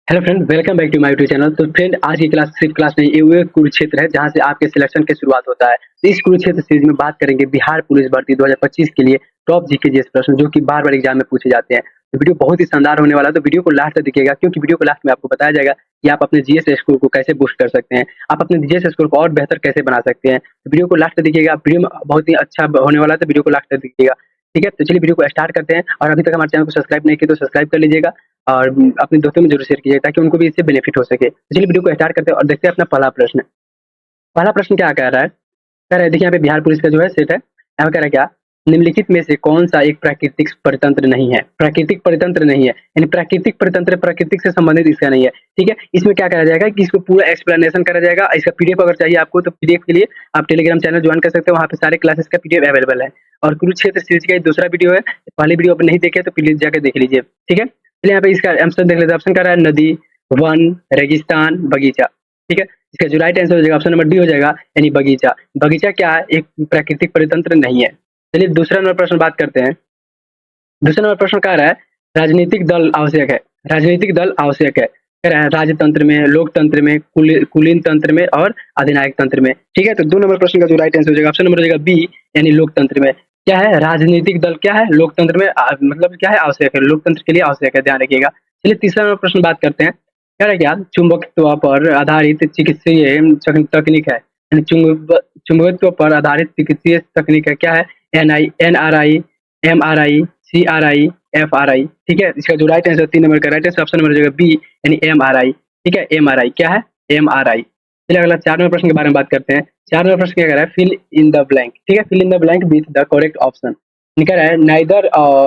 Hello friend, welcome back to my YouTube channel. तो friend, आज की क्लास सिर्फ क्लास नहीं, ये कुरुक्षेत्र है जहां से आपके सिलेक्शन की शुरुआत होता है। तो इस कुरुक्षेत्र सीरीज में बात करेंगे बिहार पुलिस भर्ती 2025 के लिए टॉप जीके जीएस प्रश्न जो कि बार बार एग्जाम में पूछे जाते हैं। तो वीडियो बहुत ही शानदार होने वाला है, तो वीडियो को लास्ट तक देखिएगा क्योंकि वीडियो को लास्ट में आपको बताया जाएगा कि आप अपने जीएस स्कोर को कैसे बूस्ट कर सकते हैं, आप अपने जीएस स्कोर को और बेहतर कैसे बना सकते हैं। तो वीडियो को लास्ट तक देखिएगा, वीडियो में बहुत ही अच्छा होने वाला है, तो वीडियो को लास्ट तक देखिएगा। ठीक है, तो चलिए वीडियो को स्टार्ट करते हैं। और अभी तक हमारे चैनल को सब्सक्राइब नहीं किया तो सब्सक्राइब कर लीजिएगा और अपने दोस्तों में जरूर शेयर कीजिए ताकि उनको भी इससे बेनिफिट हो सके। तो चलिए वीडियो को स्टार्ट करते हैं और देखते हैं अपना पहला प्रश्न। पहला प्रश्न क्या कह रहा है? कह रहा है, देखिए यहाँ पे बिहार पुलिस का जो है सेट है। यहाँ पे कह रहा है क्या, निम्नलिखित में से कौन सा एक प्राकृतिक परितंत्र नहीं है? प्राकृतिक परितंत्र नहीं है, यानी प्राकृतिक परितंत्र प्राकृतिक से संबंधित इसका नहीं है। ठीक है, इसमें क्या करा जाएगा कि इसको पूरा एक्सप्लेनेशन करा जाएगा। इसका पीडीएफ अगर चाहिए आपको तो पीडीएफ के लिए आप टेलीग्राम चैनल ज्वाइन कर सकते हो, वहाँ पे सारे क्लासेस का पीडीएफ अवेलेबल है। और कुरुक्षेत्र सीरीज का दूसरा वीडियो है, पहले वीडियो आप नहीं देखे तो प्लीज जाकर देख लीजिए। ठीक है, चलिए यहाँ पे इसका ऑप्शन देख लेते हैं। ऑप्शन कह रहा है नदी, वन, रेगिस्तान, बगीचा। ठीक है, इसका जो राइट आंसर हो जाएगा ऑप्शन नंबर डी हो जाएगा, यानी बगीचा। बगीचा क्या है? एक प्राकृतिक परितंत्र नहीं है। चलिए दूसरा नंबर प्रश्न बात करते हैं। दूसरा नंबर प्रश्न कह रहा है, राजनीतिक दल आवश्यक है। राजनीतिक दल आवश्यक है, कह रहा है राजतंत्र में, लोकतंत्र में, कुलीन तंत्र में और अधिनायक तंत्र में। ठीक है, तो दो नंबर प्रश्न का जो राइट आंसर हो जाएगा ऑप्शन नंबर हो जाएगा बी, यानी लोकतंत्र में। क्या है? राजनीतिक दल क्या है? लोकतंत्र में मतलब क्या है? आवश्यक है, लोकतंत्र के लिए आवश्यक है, ध्यान रखिएगा। चलिए तीसरा नंबर प्रश्न बात करते हैं। कह रहा है क्या, चुंबकत्व पर आधारित चिकित्सीय तकनीक है, यानी चुंबकत्व पर आधारित चिकित्सीय तकनीक है। क्या है? N R I, M R I, C R I, F R I. ठीक है, इसका जो राइट आंसर 3 नंबर का राइट आंसर ऑप्शन नंबर हो जाएगा बी, यानी एम आर आई। ठीक है, एम आर आई क्या है? M R I. चलिए अगला 4 नंबर प्रश्न के बारे में बात करते हैं। 4 नंबर प्रश्न क्या कह रहा है? Fill in the blank. ठीक है, fill in the blank with the correct option. कह रहा है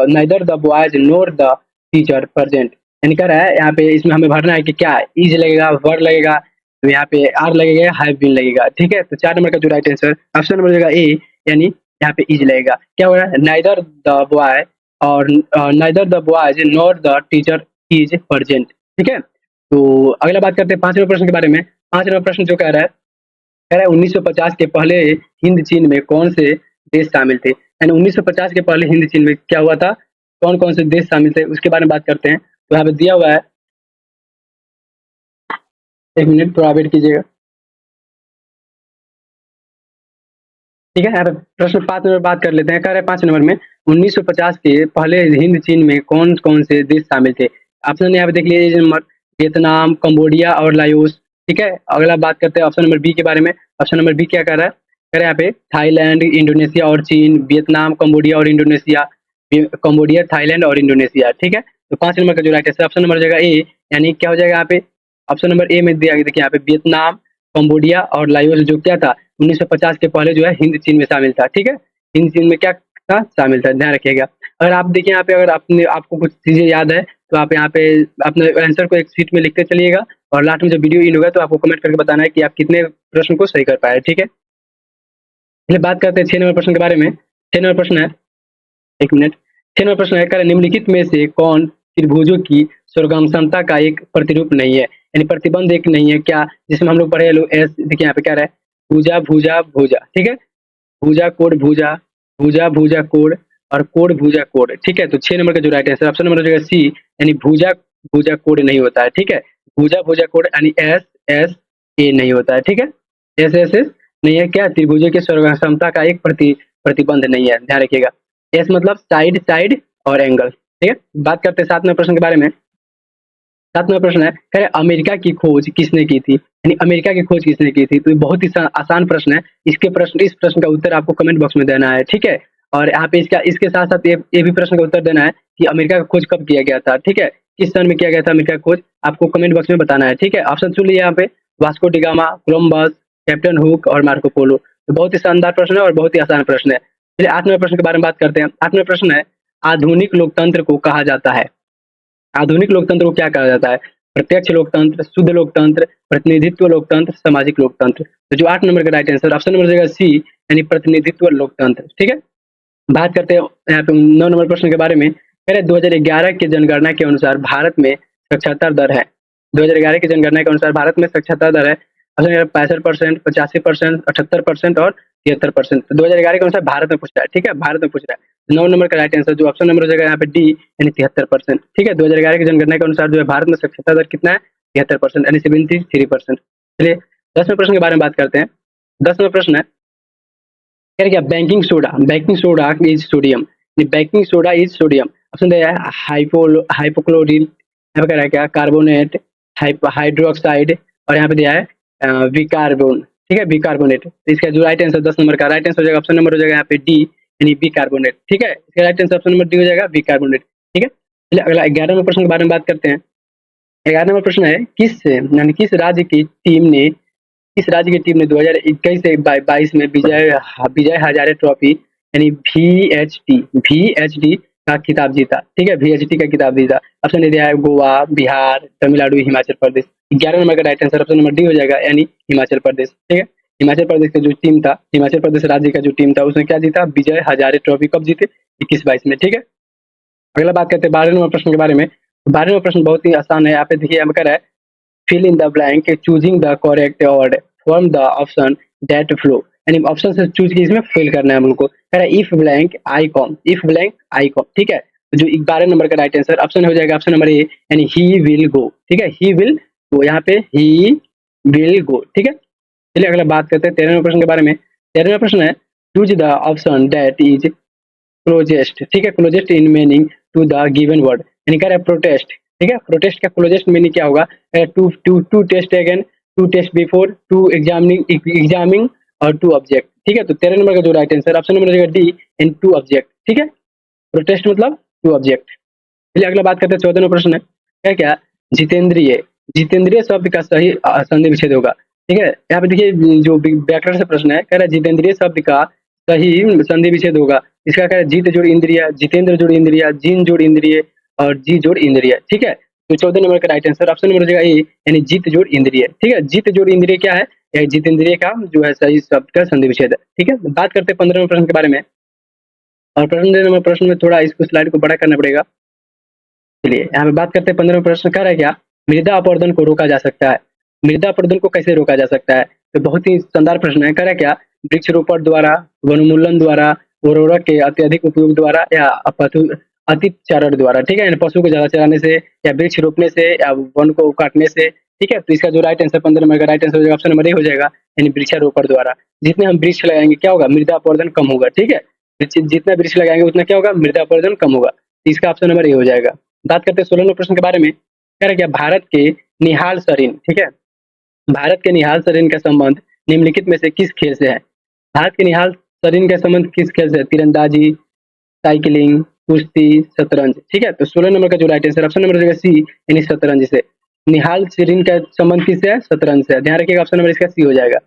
neither the boys nor the teacher present. यानी कह रहा है यहाँ पे इसमें हमें भरना है कि क्या इज लगेगा, वर लगेगा, तो यहाँ पे आर लगेगा, हैव बीन लगेगा। ठीक है, तो 4 नंबर का जो राइट आंसर ऑप्शन नंबर हो जाएगा ए, यानी यहाँ पे इज लगेगा। क्या हो रहा है? नाइदर द बॉय और neither the boys nor the teacher is present. ठीक है, तो अगला बात करते हैं 5 नंबर प्रश्न के बारे में। 5 नंबर प्रश्न जो कह रहा है, 1950 के पहले हिंद चीन में कौन से देश शामिल थे? यानी 1950 के पहले हिंद चीन में क्या हुआ था, कौन कौन से देश शामिल थे, उसके बारे में बात करते हैं। तो यहाँ पे दिया हुआ है, एक मिनट थोड़ा वेट कीजिएगा। ठीक है, यहाँ पे प्रश्न 5 नंबर बात कर लेते हैं। कह रहे हैं 5 नंबर में 1950 के पहले हिंद चीन में कौन कौन से देश शामिल थे? ऑप्शन यहाँ पे देख लीजिए नंबर, वियतनाम, कंबोडिया और लाओस। ठीक है, अगला बात करते हैं ऑप्शन नंबर बी के बारे में। ऑप्शन नंबर बी क्या कर रहा है? कह रहे हैं यहाँ पे थाईलैंड, इंडोनेशिया और चीन, वियतनाम, कंबोडिया और इंडोनेशिया, कंबोडिया, थाईलैंड और इंडोनेशिया। ठीक है, तो 5 नंबर का जो राइट है ऑप्शन नंबर हो जाएगा ए, यानी क्या हो जाएगा यहाँ पे? ऑप्शन नंबर ए में दिया गया, देखिए यहाँ पे वियतनाम, कंबोडिया और लाओस जो क्या था 1950 के पहले जो है हिंद चीन में शामिल था। ठीक है, हिंद चीन में क्या था? शामिल था, ध्यान रखिएगा। अगर आप देखिए यहाँ पे, अगर आपको कुछ चीजें याद है तो आप यहाँ पे अपने आंसर को एक शीट में लिखते चलिएगा और लास्ट में जब वीडियो इन होगा तो आपको कमेंट करके बताना है कि आप कितने प्रश्न को सही कर पाए। ठीक है, चलिए बात करते हैं 6 नंबर प्रश्न के बारे में। 6 नंबर प्रश्न है, एक मिनट। 6 नंबर प्रश्न है, कह रहे निम्नलिखित में से कौन त्रिभुजों की स्वर्गाम समता का एक प्रतिरूप नहीं है? यानी प्रतिबंध एक नहीं है क्या, जिसमें हम लोग पढ़े एस। देखिए यहाँ पे क्या रहा है, भुजा भुजा भुजा। ठीक है, भुजा कोड भुजा, भुजा भुजा कोड और कोड भुजा कोड। ठीक है, तो 6 नंबर का जो राइट आंसर ऑप्शन नंबर हो जाएगा सी, यानी भुजा भुजा कोड नहीं होता है। ठीक है, भुजा भुजा कोड यानी एस एस ए नहीं होता है। ठीक है, एस एस एस नहीं है क्या, त्रिभुजों की सर्वसमता का एक प्रतिबंध नहीं है, ध्यान रखिएगा। एस मतलब साइड साइड और एंगल। ठीक है, बात करते हैं 7 नंबर प्रश्न के बारे में। 7 नंबर प्रश्न है, कह रहे अमेरिका की खोज किसने की थी? यानी अमेरिका की खोज किसने की थी? तो ये बहुत ही आसान प्रश्न है। इस प्रश्न का उत्तर आपको कमेंट बॉक्स में देना है। ठीक है, और यहाँ पे इसके साथ साथ ये भी प्रश्न का उत्तर देना है कि अमेरिका का खोज कब किया गया था। ठीक है, किस सन में किया गया था अमेरिका का खोज, आपको कमेंट बॉक्स में बताना है। ठीक है, ऑप्शन सुन लीजिए यहाँ पे, Vasco da Gama, Columbus, captain hook और मार्को पोलो। तो बहुत ही शानदार प्रश्न है और बहुत ही आसान प्रश्न है। चलिए 8 नंबर प्रश्न के बारे में बात करते हैं। 8 नंबर प्रश्न है, आधुनिक लोकतंत्र को कहा जाता है। आधुनिक लोकतंत्र को क्या कहा जाता है? प्रत्यक्ष लोकतंत्र, शुद्ध लोकतंत्र, प्रतिनिधित्व लोकतंत्र, सामाजिक लोकतंत्र। तो जो 8 नंबर का राइट आंसर ऑप्शन नंबर हो जाएगा सी, यानी प्रतिनिधित्व लोकतंत्र। ठीक है, बात करते हैं यहाँ पे 9 नंबर प्रश्न के बारे में। कह रहे 2011 की जनगणना के अनुसार भारत में साक्षरता दर है। 2011 की जनगणना के अनुसार भारत में साक्षरता दर है 65%, 85%, 78% और 73%। तो 2011 के अनुसार भारत में पूछ रहा है, ठीक है, भारत में पूछ रहा है। 9 नंबर का राइट आंसर जो ऑप्शन नंबर हो जाएगा यहाँ पे डी यानी 73%, ठीक है। 2011 की जनगणना के अनुसार जो है भारत में साक्षरता दर कितना है, 73% यानी 73%। चलिए 10वें प्रश्न के बारे में बात करते हैं। 10वां प्रश्न है कह रहे क्या, banking soda is sodium, banking soda is sodium. Option दिया है हाइपोक्लोरिन, यहाँ पे कह रहा है क्या, कार्बोनेट, हाइड्रोक्साइड, और यहाँ पे दिया है बिकार्बोन, ठीक है, बिकार्बोनेट। तो इसका जो राइट आंसर 10 नंबर का राइट आंसर हो जाएगा, ऑप्शन नंबर हो जाएगा यहाँ पे डी यानी बिकार्बोनेट, ठीक है। इसका right answer option number D हो जाएगा बिकार्बोनेट, ठीक है। चलिए अगला 11वें प्रश्न के बारे में बात करते हैं। 11वां प्रश्न है किस राज्य की टीम ने 2021 से 22 में विजय हजारे ट्रॉफी यानी VHT का खिताब जीता, ठीक है, VHT का खिताब जीता। ऑप्शन दिया है गोवा, बिहार, तमिलनाडु, हिमाचल प्रदेश। 11 नंबर का right answer option number D हो जाएगा यानी हिमाचल प्रदेश, ठीक है। हिमाचल प्रदेश का जो टीम था, हिमाचल प्रदेश राज्य का जो टीम था उसने क्या जीता, विजय हजारे ट्रॉफी कब जीते, 21-22 में, ठीक है। अगला बात करते हैं 12वें नंबर प्रश्न के बारे में। 12वां प्रश्न बहुत ही आसान है, यहाँ पे देखिए यहाँ है fill in the blank choosing the correct word from the option that flow, यानी ऑप्शन से चूज की इसमें फिल करना है हम लोग को। कह रहा है इफ ब्लैंक आई कॉम, ठीक है। तो जो 12 नंबर का राइट आंसर ऑप्शन हो जाएगा ऑप्शन नंबर ए यानी ही विल गो, ठीक है, ही विल गो, यहाँ पे ही विल गो, ठीक है। चलिए अगला बात करते हैं 13वें प्रश्न के बारे में। 13वां प्रश्न है choose the option that is closest, ठीक है, closest in meaning to the given word, यानी कह रहा है प्रोटेस्ट, ठीक है। प्रोटेस्ट का क्लोजेस्ट मीनिंग क्या होगा, to test again, to test before, to examining और टू ऑब्जेक्ट, ठीक है। तो 13 नंबर का जो राइट आंसर ऑप्शन नंबर हो जाएगा डी इन टू ऑब्जेक्ट, ठीक है। प्रोटेस्ट मतलब टू ऑब्जेक्ट। चलिए अगला बात करते हैं 14वां प्रश्न है क्या, जितेंद्रिय शब्द का सही संधि विच्छेद होगा, ठीक है। यहाँ पे देखिए जो व्याकरण से प्रश्न है, कह रहा है जितेंद्रिय शब्द का सही संधि विच्छेद होगा। इसका क्या है, जीत जोड़ इंद्रिया, जितेंद्र जोड़ इंद्रिया, जिन जोड़ इंद्रिय और जी जोड़ इंद्रिय, ठीक है। तो 14 नंबर का राइट आंसर ऑप्शन नंबर हो जाएगा ए यानी जीत जोड़ इंद्रिय, ठीक है। जीत जोड़ इंद्रिय क्या है, यह जितेंद्रिय का जो है सही शब्द का संधि विच्छेद है, ठीक है। बात करते हैं 15वें प्रश्न के बारे में। और प्रश्न में थोड़ा इसको स्लाइड को बड़ा करना पड़ेगा। चलिए यहाँ पे बात करते हैं 15वें प्रश्न, कह रहा है क्या, मृदा अपरदन को रोका जा सकता है। मृदा अपरदन को कैसे रोका जा सकता है, तो बहुत ही शानदार प्रश्न है। कह रहा है क्या, वृक्षारोपण द्वारा, वनोन्मूलन द्वारा, उर्वरक के अत्यधिक उपयोग द्वारा या अतिचारण द्वारा, ठीक है, यानी पशु को ज्यादा चराने से या वृक्ष रोपने से या वन को काटने से, ठीक है। तो इसका जो राइट आंसर 15 नंबर का राइट आंसर हो जाएगा ऑप्शन नंबर ए हो जाएगा यानी वृक्षारोपण द्वारा। जितने हम वृक्ष लगाएंगे क्या होगा, मृदा अपरदन कम होगा, ठीक है। जितना वृक्ष लगाएंगे उतना क्या होगा, मृदा अपरदन कम होगा। तो इसका ऑप्शन नंबर ए हो जाएगा। बात करते हैं 16वें प्रश्न के बारे में। कह रहा क्या, भारत के निहाल सरीन, ठीक है, भारत के निहाल सरीन का संबंध निम्नलिखित में से किस खेल से है। भारत के निहाल सरीन का संबंध किस खेल से है, तीरंदाजी, साइकिलिंग, कुश्ती, शतरंज, ठीक है। तो 16 नंबर का जो राइट आंसर ऑप्शन नंबर हो जाएगा सी यानी शतरंज से। निहाल सरीन का संबंध किससे है, शतरंज से। ध्यान रखिएगा ऑप्शन नंबर इसका सी हो जाएगा।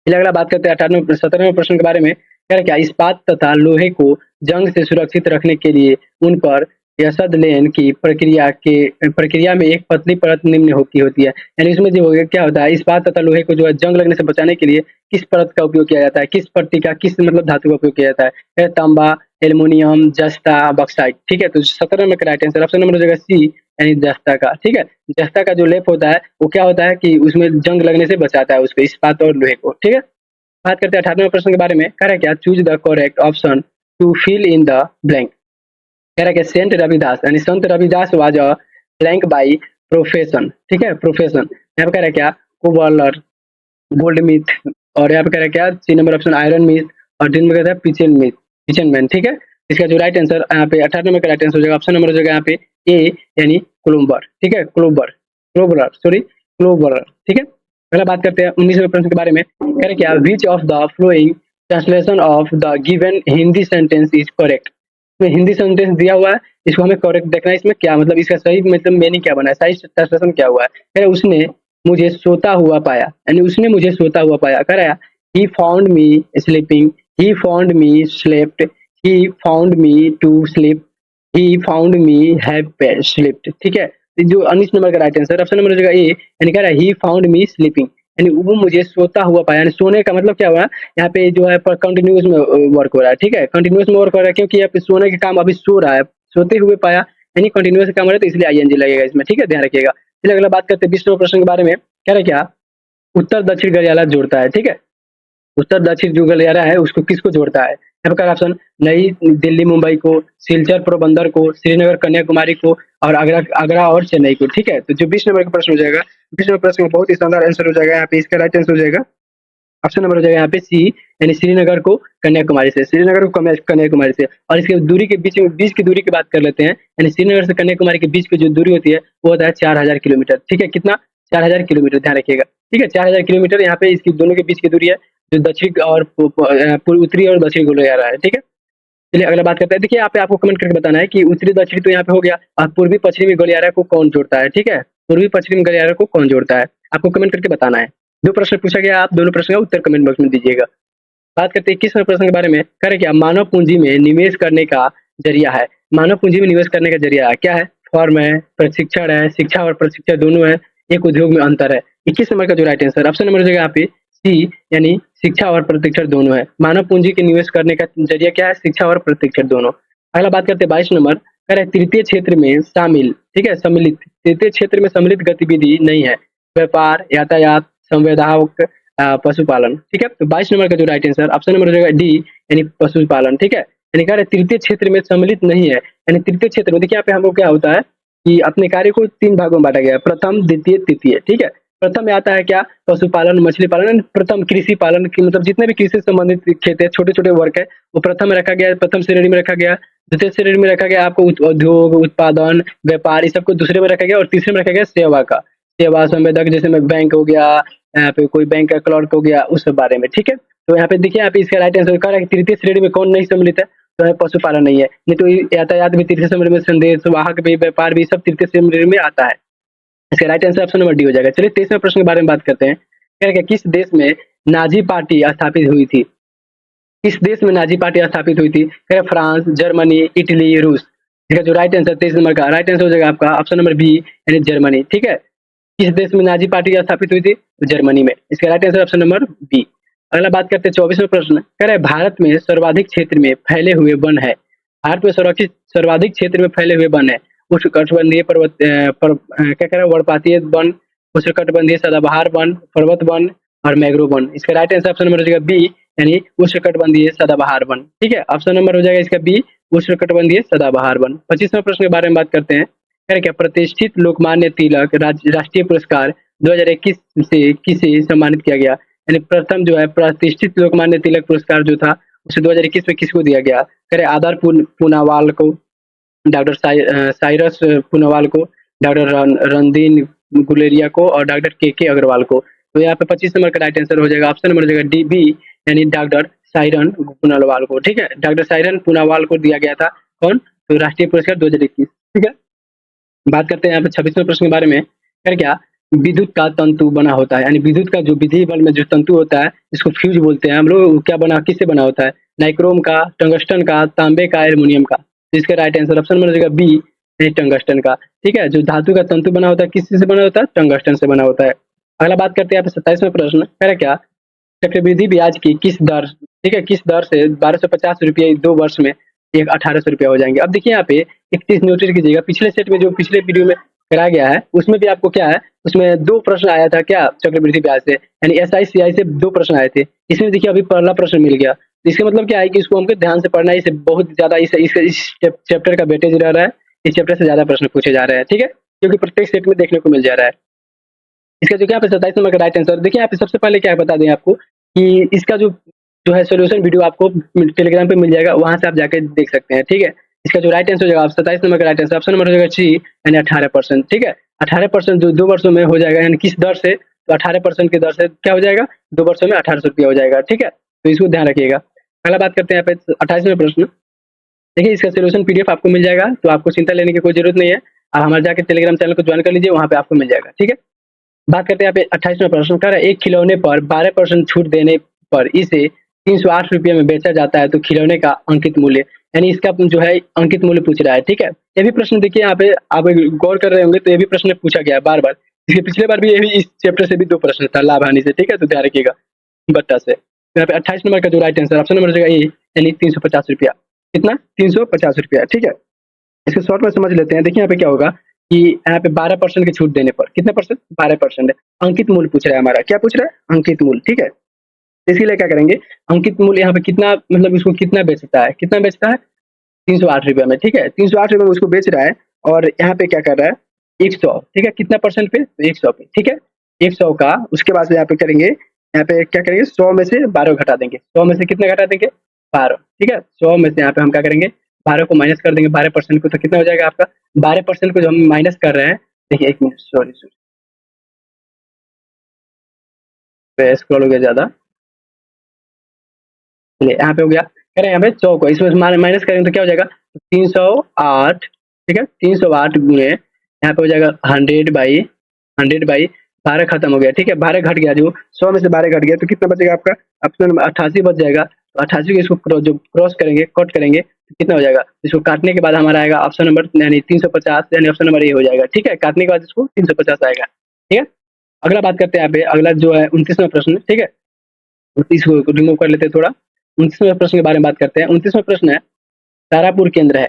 फिर अगला बात करते हैं 17वें प्रश्न के बारे में। कह रहा क्या, इस्पात तथा लोहे को जंग से सुरक्षित रखने के लिए उन पर यसदलेन की प्रक्रिया में एक पतली परत निम्न होती है, यानी इसमें जो क्या होता है, इस्पात तथा लोहे को जो है जंग लगने से बचाने के लिए किस परत का उपयोग किया जाता है, किस पट्टी का, किस मतलब धातु का उपयोग किया जाता है, तांबा, एल्युमिनियम, जस्ता, बॉक्साइट, ठीक है। तो 17 में राइट आंसर ऑप्शन नंबर हो जाएगा सी यानी जस्ता का, ठीक है। जस्ता का जो लेप होता है वो क्या होता है कि उसमें जंग लगने से बचाता है उसको, इस्पात और लोहे को, ठीक है। बात करते हैं 18वें प्रश्न के बारे में। कह रहा है क्या, choose the correct option to fill in the blank. कह रहा है कि सेंट रविदास यानी Sant Ravidas was a blank by profession, ठीक है, प्रोफेशन। यहाँ पे कह रहा है क्या, कोबलर, गोल्ड मिथ, और यहाँ पे कह रहा है क्या, C number option iron smith, और डी नंबर कहता है पिचन मैन, ठीक है। इसका जो राइट आंसर यहाँ पे 18 नंबर का राइट आंसर हो जाएगा ऑप्शन नंबर हो जाएगा यहाँ पे ए यानी क्लोबर, ठीक है, क्लोबर, ठीक है। अगला बात करते हैं 19वें प्रश्न के बारे में। कह रहे क्या, which of the flowing translation of the given Hindi sentence is correct. इसमें हिंदी सेंटेंस दिया हुआ है, इसको हमें करेक्ट देखना है, इसमें क्या मतलब, इसका सही मतलब मीनिंग क्या बना है, सही ट्रांसलेशन क्या हुआ है। कह रहे उसने मुझे सोता हुआ पाया, यानी उसने मुझे सोता हुआ पाया। कह रहा है he found me sleeping, he found me slept, he found me to sleep, he found me have slipped, ठीक है। तो जो 19 नंबर का राइट आंसर ऑप्शन नंबर हो जाएगा ए यानी कह रहा है ही फाउंड मी स्लीपिंग, यानी वो मुझे सोता हुआ पाया। यानी सोने का मतलब क्या हुआ, यहाँ पे जो है कंटिन्यूस में वर्क हो रहा है, ठीक है, कंटिन्यूस में वर्क हो रहा है, क्योंकि यहाँ पे सोने का काम अभी सो रहा है, सोते हुए पाया यानी कंटिन्यूस काम हो रहा है, तो इसलिए आईएनजी लगेगा इसमें, ठीक है, ध्यान रखिएगा। फिर अगला बात करते हैं 20वें प्रश्न के बारे में। कह रहा है क्या, उत्तर दक्षिण गलियारा जोड़ता है, ठीक है, उत्तर दक्षिण जो गलियारा है उसको किसको जोड़ता है? यहाँ पे ऑप्शन नई दिल्ली मुंबई को, सिलचर पोरबंदर को, श्रीनगर कन्याकुमारी को और आगरा आगरा और चेन्नई को। ठीक है, तो जो 20 नंबर का प्रश्न हो जाएगा, 20 नंबर प्रश्न का बहुत ही शानदार आंसर हो जाएगा यहाँ पे। इसका राइट आंसर हो जाएगा ऑप्शन नंबर हो जाएगा यहाँ पे सी, यानी श्रीनगर को कन्याकुमारी से, श्रीनगर को कन्याकुमारी से। और इसके दूरी के बीच की दूरी की बात कर लेते हैं, यानी श्रीनगर से कन्याकुमारी के बीच की जो दूरी होती है वो होता है 4000 किलोमीटर। ठीक है, कितना? 4000 किलोमीटर, ध्यान रखिएगा। ठीक है, 4000 किलोमीटर यहाँ पे इसकी दोनों के बीच की दूरी है, जो दक्षिण और उत्तरी और दक्षिण गलियारा है। ठीक है, चलिए अगला बात करते हैं। देखिए यहाँ पे आपको कमेंट करके बताना है कि उत्तरी दक्षिणी तो यहाँ पे हो गया, और पूर्वी पश्चिमी गलियारा को कौन जोड़ता है? ठीक है, पूर्वी पश्चिमी गलियारा को कौन जोड़ता है, आपको कमेंट करके बताना है। दो प्रश्न पूछा गया, आप दोनों प्रश्न का उत्तर कमेंट बॉक्स में दीजिएगा। बात करते हैं 21वें प्रश्न के बारे में। करें क्या? मानव पूंजी में निवेश करने का जरिया है। मानव पूंजी में निवेश करने का जरिया है क्या है? फॉर्म है, प्रशिक्षण है, शिक्षा और प्रशिक्षण दोनों है, एक उद्योग में अंतर है। 21 नंबर का जो राइट आंसर ऑप्शन नंबर हो जाएगा यहाँ पे सी, यानी शिक्षा और प्रशिक्षण दोनों है। मानव पूंजी के निवेश करने का जरिया क्या है? शिक्षा और प्रशिक्षण दोनों। अगला बात करते हैं 22 नंबर। करें तृतीय क्षेत्र में शामिल, ठीक है, सम्मिलित, तृतीय क्षेत्र में सम्मिलित गतिविधि नहीं है। व्यापार, यातायात, संवेदक, पशुपालन। ठीक है, तो 22 नंबर का जो राइट आंसर ऑप्शन नंबर हो जाएगा डी, यानी पशुपालन। ठीक है, यानी कह रहे तृतीय क्षेत्र में सम्मिलित नहीं है, यानी तृतीय क्षेत्र में देखिए यहाँ पे हमको क्या होता है कि अपने कार्य को 3 भागों में बांटा गया है, प्रथम, द्वितीय, तृतीय। ठीक है, प्रथम में आता है क्या? पशुपालन, मछली पालन। प्रथम कृषि पालन की, मतलब जितने भी कृषि से संबंधित खेत है, छोटे छोटे वर्क है, वो प्रथम में रखा गया, प्रथम श्रेणी में रखा गया। द्वितीय श्रेणी में रखा गया आपको उद्योग, उत्पादन, व्यापार, इस सबको दूसरे में रखा गया। और तीसरे में रखा गया सेवा का, सेवा संवेदक, जैसे में बैंक हो गया, यहाँ पे कोई बैंक का क्लर्क हो गया, उस सब बारे में। ठीक है, तो यहाँ पे देखिए यहाँ पे इसका राइट आंसर कह रहा है तृतीय श्रेणी में कौन नहीं सम्मिलित है, तो है पशुपालन नहीं है। नहीं तो यातायात भी तृतीय श्रेणी में, संदेश वाहक भी, व्यापार भी, सब तृतीय श्रेणी में आता है। इसका right answer option number D हो जाएगा। चलिए 23वें प्रश्न के बारे में बात करते हैं। कह रहे किस देश में नाजी पार्टी स्थापित हुई थी? किस देश में नाजी पार्टी स्थापित हुई थी? कह रहे फ्रांस, जर्मनी, इटली, रूस। इसका जो राइट आंसर 23 नंबर का राइट आंसर हो जाएगा आपका ऑप्शन नंबर बी, यानी जर्मनी। ठीक है, किस देश में नाजी पार्टी स्थापित हुई थी? जर्मनी में। इसका right answer option number B. अगला बात करते हैं 24वें प्रश्न। कह रहे भारत में सर्वाधिक क्षेत्र में फैले हुए वन है। भारत में सर्वाधिक क्षेत्र में फैले हुए वन है। उष्णकटिबंधीय पर्वत क्या कह रहे हैं, वर्णपातीय वन, उष्णकटिबंधीय सदाबहार वन, पर्वत वन और मैंग्रोव वन। इसका राइट आंसर ऑप्शन नंबर हो जाएगा बी, यानी उष्णकटिबंधीय सदाबहार वन। ठीक है, ऑप्शन नंबर हो जाएगा इसका बी, उष्णकटिबंधीय सदाबहार वन। 25वें प्रश्न के बारे में बात करते हैं। क्या प्रतिष्ठित लोकमान्य तिलक राष्ट्रीय पुरस्कार 2021 से किसे सम्मानित किया गया? यानी प्रथम जो है प्रतिष्ठित लोकमान्य तिलक पुरस्कार जो था उसे 2021 में किसको दिया गया? करे आदर पूनावाल को, डॉक्टर साइरस पूनावाल को, डॉक्टर रणदीन गुलेरिया को और डॉक्टर के अग्रवाल को। तो यहाँ पे 25 नंबर का राइट आंसर हो जाएगा ऑप्शन नंबर हो जाएगा डी बी, यानी डॉक्टर साइरन पूनावाल को। ठीक है, डॉक्टर साइरन पूनावाल को दिया गया था कौन? तो राष्ट्रीय पुरस्कार 2021। ठीक है, बात करते हैं यहाँ पे 26वें प्रश्न के बारे में। क्या विद्युत का तंतु बना होता है, यानी विद्युत का जो विद्युत बल में जो तंतु होता है इसको फ्यूज बोलते हैं हम लोग। क्या बना, किससे बना होता है? नाइक्रोम का, टंगस्टन का, तांबे का, एल्युमिनियम का। तो इसका राइट आंसर ऑप्शन नंबर हो जाएगा बी, टंगस्टन का। ठीक है, जो धातु का तंतु बना होता है किस से बना होता है? टंगस्टन से बना होता है। अगला बात करते हैं यहाँ पे 27वें प्रश्न। क्या चक्रवृद्धि ब्याज की किस दर, ठीक है, किस दर से 1250 रुपये 2 वर्ष में एक 1800 रुपया हो जाएंगे? अब देखिए यहाँ पे एक चीज नोटिस कीजिएगा, पिछले सेट में जो पिछले वीडियो में कराया गया है उसमें भी आपको क्या है, उसमें 2 प्रश्न आया था क्या चक्रवृद्धि ब्याज से, यानी एसआई सीआई से 2 प्रश्न आए थे। इसमें देखिए अभी पहला प्रश्न मिल गया, तो इसका मतलब क्या है कि इसको हमको ध्यान से पढ़ना है। इसे बहुत ज्यादा इस चैप्टर का वेटेज रह रहा है, इस चैप्टर से ज्यादा प्रश्न पूछे जा रहे हैं। ठीक है, क्योंकि प्रत्येक सेट में देखने को मिल जा रहा है। इसका जो क्या 27 नंबर का राइट आंसर देखिए यहाँ पे सबसे पहले क्या बता दें आपको कि इसका जो है सोल्यूशन वीडियो आपको टेलीग्राम पे मिल जाएगा, वहां से आप जाके देख सकते हैं। ठीक है, इसका जो राइट आंसर हो जाएगा 27 नंबर का राइट आंसर ऑप्शन नंबर हो जाएगा सी, यानी 18%। ठीक है, 18% जो 2 वर्षों में हो जाएगा, यानी किस दर से? तो 18% की दर से क्या हो जाएगा? 2 वर्षों में 1800 रुपया हो जाएगा। ठीक है, तो इसको ध्यान रखिएगा। अगला बात करते हैं यहाँ पे 28वें प्रश्न। देखिए इसका सोल्यूशन पीडीएफ आपको मिल जाएगा, तो आपको चिंता लेने की कोई जरूरत नहीं है। आप हमारे जाके टेलीग्राम चैनल को ज्वाइन कर लीजिए, वहाँ पे आपको मिल जाएगा। ठीक है, बात करते हैं यहाँ पे 28वां प्रश्न। कह रहा है एक खिलौने पर 12% छूट देने पर इसे 308 रुपये में बेचा जाता है, तो खिलौने का अंकित मूल्य, यानी इसका जो है अंकित मूल्य पूछ रहा है। ठीक है, ये भी प्रश्न देखिए यहाँ पे आप गौर कर रहे होंगे, तो ये भी प्रश्न पूछा गया है बार बार। इसके पिछले बार भी इस चैप्टर से भी 2 प्रश्न था, लाभ हानि से। ठीक है, तो ध्यान रखिएगा बट्टा से। यहाँ पे 28 नंबर का जो राइट आंसर ऑप्शन नंबर हो जाएगा ए, यानी 350 रुपया। कितना? 350 रुपया। ठीक है, इसको शॉर्ट में समझ लेते हैं। देखिए यहाँ पे क्या होगा कि यहाँ पे 12% की छूट देने पर कितने परसेंट? 12% है। अंकित मूल्य पूछ रहा है हमारा, क्या पूछ रहा है? अंकित मूल्य। ठीक है, तो इसके लिए क्या करेंगे, अंकित मूल्य यहाँ पे कितना, मतलब इसको कितना बेचता है, कितना बेचता है 308 रुपये में, ठीक है 308 रुपये में उसको बेच रहा है। और यहाँ पे क्या कर रहा है 100, ठीक है कितना परसेंट पे, तो 100 पे, ठीक है 100 का। उसके बाद से यहाँ पे करेंगे, यहाँ पे क्या करेंगे 100 में से 12 घटा देंगे, 100 में से कितना घटा देंगे 12, ठीक है 100 में से यहाँ पे हम क्या करेंगे 12 को माइनस कर देंगे 12% को, तो कितना हो जाएगा आपका 12% को जो हम माइनस कर रहे हैं, देखिए 1 मिनट, सॉरी सॉरी स्क्रॉल हो गया ज्यादा, चलिए यहाँ पे हो गया। कह रहे हैं यहाँ पे 100 को इसमें माइनस करेंगे तो क्या हो जाएगा 308, ठीक है 308 गुणे यहाँ पे हो जाएगा 100/100 12 खत्म हो गया, ठीक है 12 घट गया, जो 100 में से 12 घट गया तो कितना बचेगा आपका ऑप्शन नंबर 88 बच जाएगा। तो 88 को इसको जो क्रॉस करेंगे, कट करेंगे तो कितना हो जाएगा, इसको काटने के बाद हमारा आएगा ऑप्शन नंबर यानी 350, यानी ऑप्शन नंबर ए हो जाएगा, ठीक है काटने के बाद इसको 350 आएगा, ठीक है। अगला बात करते हैं यहाँ पे, अगला जो है 29वां प्रश्न, ठीक है 29 को रिमूव कर लेते हैं थोड़ा। 29वें प्रश्न के बारे में बात करते हैं। 29वां प्रश्न है, तारापुर केंद्र है,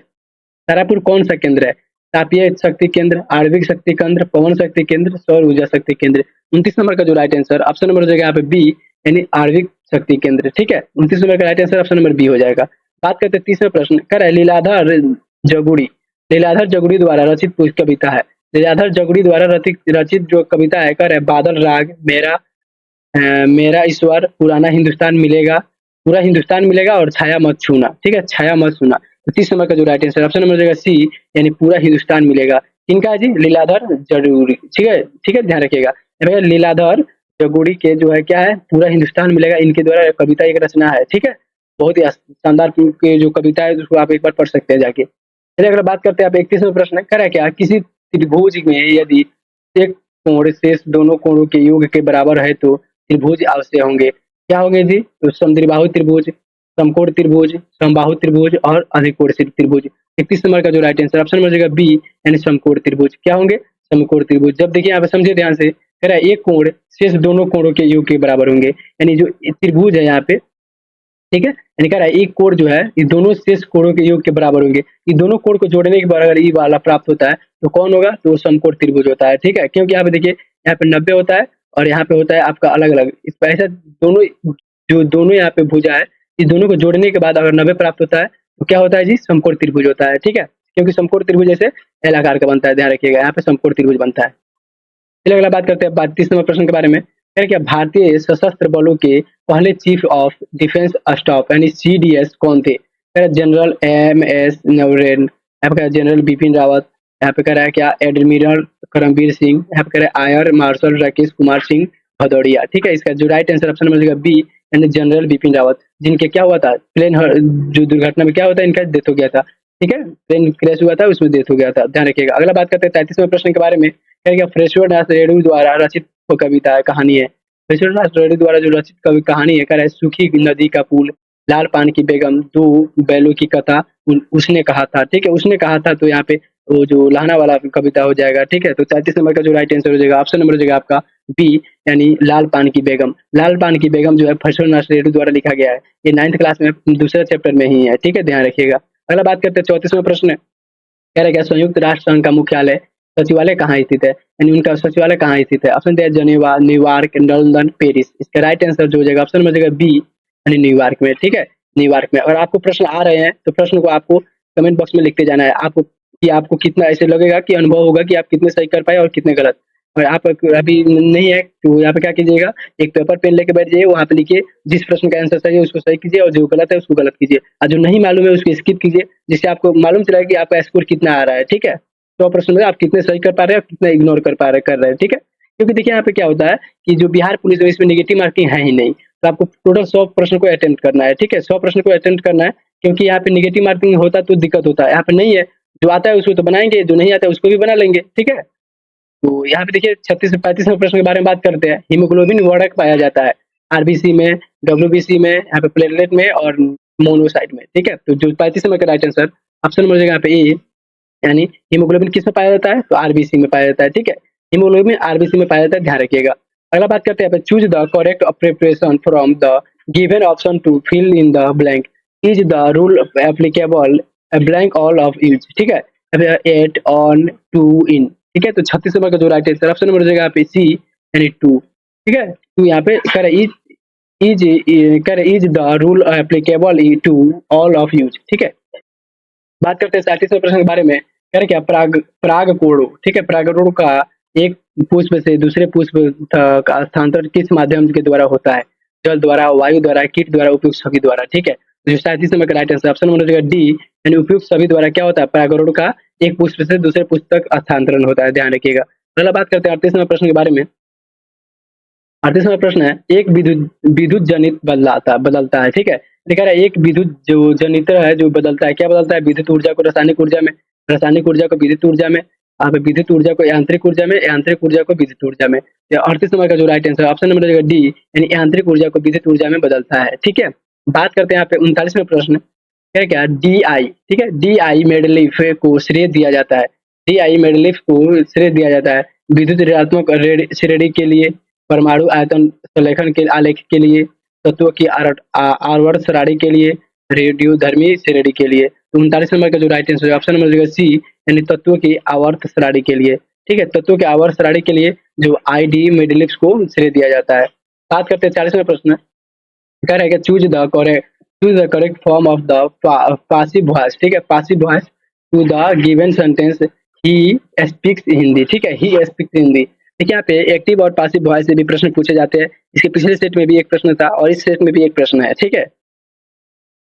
तारापुर कौन सा केंद्र है, तापीय शक्ति केंद्र, आणविक शक्ति केंद्र, पवन शक्ति केंद्र, सौर ऊर्जा शक्ति केंद्र। 29 नंबर का जो राइट आंसर ऑप्शन नंबर हो जाएगा यहाँ पे बी, यानी आणविक शक्ति केंद्र, ठीक है 29 नंबर का right answer option number B हो जाएगा। बात करते हैं 30वें प्रश्न, कह रहा है लीलाधर जगुड़ी, लीलाधर जगुड़ी द्वारा रचित कोई कविता है, लीलाधर जगुड़ी द्वारा रचित जो कविता है, कह रहा है बादल राग, मेरा ईश्वर, पुराना हिंदुस्तान मिलेगा, पूरा हिंदुस्तान मिलेगा और छाया मत छूना, ठीक है छाया मत छूना। तो 30 नंबर का जो राइट आंसर ऑप्शन नंबर हो जाएगा सी, यानी पूरा हिंदुस्तान मिलेगा। किनका है जी, लीलाधर जगुड़ी, ठीक है ध्यान रखिएगा। भैया लीलाधर जगुड़ी के जो है क्या है, पूरा हिंदुस्तान मिलेगा, इनके द्वारा कविता एक रचना है, ठीक है बहुत ही शानदार के जो कविता है उसको आप एक बार पढ़ सकते हैं जाके। चलिए अगर बात करते हैं आप 31वां प्रश्न, कह रहा है क्या, किसी त्रिभुज में यदि एक कोण शेष दोनों कोणों के योग के बराबर है तो त्रिभुज अवश्य होंगे, क्या होंगे जी, तो समद्विबाहु त्रिभुज, समकोण त्रिभुज, समबाहु त्रिभुज और अधिकोण त्रिभुज। 31 नंबर का जो right answer option number B, यानी समकोण त्रिभुज, क्या होंगे समकोण त्रिभुज। जब देखिए यहाँ पे समझिए ध्यान से, कह रहा है एक कोण शेष दोनों कोणों के योग के बराबर होंगे, यानी जो त्रिभुज है यहाँ पे, ठीक है यानी कह रहा है एक कोण जो है ये दोनों शेष कोणों के योग के बराबर होंगे, ये दोनों कोण को जोड़ने के बाद अगर ये वाला प्राप्त होता है तो कौन होगा, तो समकोण त्रिभुज होता है, ठीक है क्योंकि यहाँ पे देखिए यहाँ पे 90 होता है और यहाँ पे होता है आपका अलग अलग, इस ऐसा दोनों जो दोनों यहाँ पे भुजा है, इस दोनों को जोड़ने के बाद अगर 90 प्राप्त होता है तो क्या होता है जी, समकोण त्रिभुज होता है, ठीक है क्योंकि समकोण त्रिभुज जैसे एल आकार का बनता है, ध्यान रखिएगा यहाँ पे समकोण त्रिभुज बनता है। चलिए अगला बात करते हैं 32 नंबर प्रश्न के बारे में, क्या भारतीय सशस्त्र बलों के पहले चीफ ऑफ डिफेंस स्टाफ यानी सीडीएस कौन थे, जनरल एम एस नवरेन, यहाँ पे जनरल बिपिन रावत, यहाँ पे कह रहा है क्या एडमिरल करमबीर सिंह, यहाँ पे कह रहा है आयर मार्शल राकेश कुमार सिंह भदौड़िया, ठीक है इसका जो right answer option number B, यानी जनरल बिपिन रावत, जिनके क्या हुआ था प्लेन जो दुर्घटना में क्या होता है इनका डेथ हो गया था, ठीक है प्लेन क्रैश हुआ था उसमें डेथ हो गया था, ध्यान रखिएगा। अगला बात करते हैं 33वें प्रश्न के बारे में, क्या फ्रेश्वर रेड्डी द्वारा रचित कविता है, कहानी है, फ्रेश्वर रेड्डी द्वारा जो रचित कहानी है, कह रहा है सूखी नदी का पुल, लाल पान की बेगम, दो बैलों की कथा, उसने कहा था, ठीक है उसने कहा था, तो यहाँ पे वो जो लहना वाला कविता हो जाएगा, ठीक है तो 33 नंबर का जो राइट आंसर हो जाएगा ऑप्शन नंबर हो जाएगा आपका बी, यानी लाल पान की बेगम। लाल पान की बेगम जो है फ्रेश्वर रेड्डी द्वारा लिखा गया है, ये 9th क्लास में दूसरे चैप्टर में ही है, ठीक है ध्यान रखिएगा। अगला बात करते हैं 34वां प्रश्न, कह रहा है क्या संयुक्त राष्ट्र संघ का मुख्यालय सचिवालय कहाँ स्थित है, यानी उनका सचिवालय कहाँ स्थित है, ऑप्शन दिया जनेवा, न्यूयॉर्क, लंदन, पेरिस, इसका राइट आंसर जो हो जाएगा ऑप्शन नंबर बी, यानी न्यूयॉर्क में, ठीक है न्यूयॉर्क में। अगर आपको प्रश्न आ रहे हैं तो प्रश्न को आपको कमेंट बॉक्स में लिखते जाना है, आपको कितना ऐसे लगेगा कि अनुभव होगा कि आप कितने सही कर पाए और कितने गलत। और आप अभी नहीं है तो यहाँ पे क्या कीजिएगा, एक पेपर पेन लेके बैठ जाइए, वहाँ पे लिखिए जिस प्रश्न का आंसर सही है उसको सही कीजिए और जो गलत है उसको गलत कीजिए, और जो नहीं मालूम है उसको स्किप कीजिए, जिससे आपको मालूम चलेगा कि आपका स्कोर कितना आ रहा है, ठीक है 100 प्रश्न में आप कितने सही कर पा रहे हैं और कितना इग्नोर कर रहे हैं, ठीक है क्योंकि देखिए यहाँ पे क्या होता है कि जो बिहार पुलिस है इसमें नेगेटिव मार्किंग है ही नहीं, तो आपको टोटल 100 प्रश्न को अटेम्प्ट करना है, ठीक है 100 प्रश्न को अटेम्प्ट करना है, क्योंकि यहाँ पे नेगेटिव मार्किंग होता तो दिक्कत होता है, यहाँ पे नहीं है, जो आता है उसको तो बनाएंगे, जो नहीं आता है उसको भी बना लेंगे, ठीक है। तो यहाँ पे देखिए 36 से 35वें प्रश्न के बारे में बात करते हैं, हीमोग्लोबिन वर्णक पाया जाता है आरबीसी में, डब्ल्यूबीसी में, यहाँ पे प्लेटलेट में और मोनोसाइट में, ठीक है तो जो 35 नंबर का राइट आंसर ऑप्शन नंबर यहाँ पे ए, यानी हीमोग्लोबिन किस में पाया जाता है, तो आरबीसी में पाया जाता है, ठीक है हीमोग्लोबिन आरबीसी में पाया जाता है, ध्यान रखिएगा। अगला बात करते हैं choose the correct preparation from the given option to fill in the blank, is the rule applicable blank all of us, ठीक है 8 ऑन 2 इन, ठीक है तो 36 नंबर का जो राइट आंसर ऑप्शन नंबर हो जाएगा यहाँ पे सी, यानी 2, ठीक है 2 यहाँ पे कर is is the rule applicable to all of us. ठीक है, बात करते हैं 37वें प्रश्न के बारे में। कह रहे क्या परागकोणों, ठीक है, परागकोणों का एक पुष्प से दूसरे पुष्प का स्थानांतरण किस माध्यम के द्वारा होता है? जल द्वारा, वायु द्वारा, कीट द्वारा, उपयुक्त सभी द्वारा। ठीक है, तो 37 नंबर का right answer option number D यानी उपयुक्त सभी द्वारा क्या होता है? परागकोणों का एक पुष्प से दूसरे पुष्प तक स्थानांतरण होता है, ध्यान रखिएगा। अगला बात करते हैं 38वें प्रश्न के बारे में। 38वां प्रश्न है, एक विद्युत जनित बदलता है। ठीक है, लिखा है एक विद्युत जो जनित्र है जो बदलता है, क्या बदलता है? विद्युत ऊर्जा को रासायनिक ऊर्जा में, रासायनिक ऊर्जा को विद्युत ऊर्जा में, आप विद्युत ऊर्जा को यांत्रिक ऊर्जा में, यांत्रिक ऊर्जा को विद्युत ऊर्जा में। 38 नंबर का जो right answer option number D यानी यांत्रिक ऊर्जा को विद्युत ऊर्जा में बदलता है। ठीक है, बात करते हैं यहाँ पे 39वें प्रश्न, क्या डी आई। ठीक है, डी आई मेडलिफ को श्रेय दिया जाता है, डी आई मेडलिफ को श्रेय दिया जाता है विद्युत ऋणात्मक श्रेणी के लिए, परमाणु आयतन संलेखन के आलेख के लिए, तत्व की आवर्त श्रेणी के लिए, रेडियोधर्मी श्रेणी के लिए। तो 39 नंबर का जो राइट आंसर है ऑप्शन नंबर सी यानी तत्व की आवर्त श्रेणी के लिए। ठीक है, तत्व के आवर्त श्रेणी के लिए जो आई डी मेडलिफ को श्रेय दिया जाता है। बात करते हैं 40वें प्रश्न, कह रहा है कि choose the correct form of the passive voice. ठीक है, passive voice to the given sentence he speaks Hindi. ठीक है, ही स्पीक्स हिंदी। देखिए यहाँ पे एक्टिव और पासिव वॉइस से भी प्रश्न पूछे जाते हैं। इसके पिछले सेट में भी एक प्रश्न था और इस सेट में भी एक प्रश्न है। ठीक है,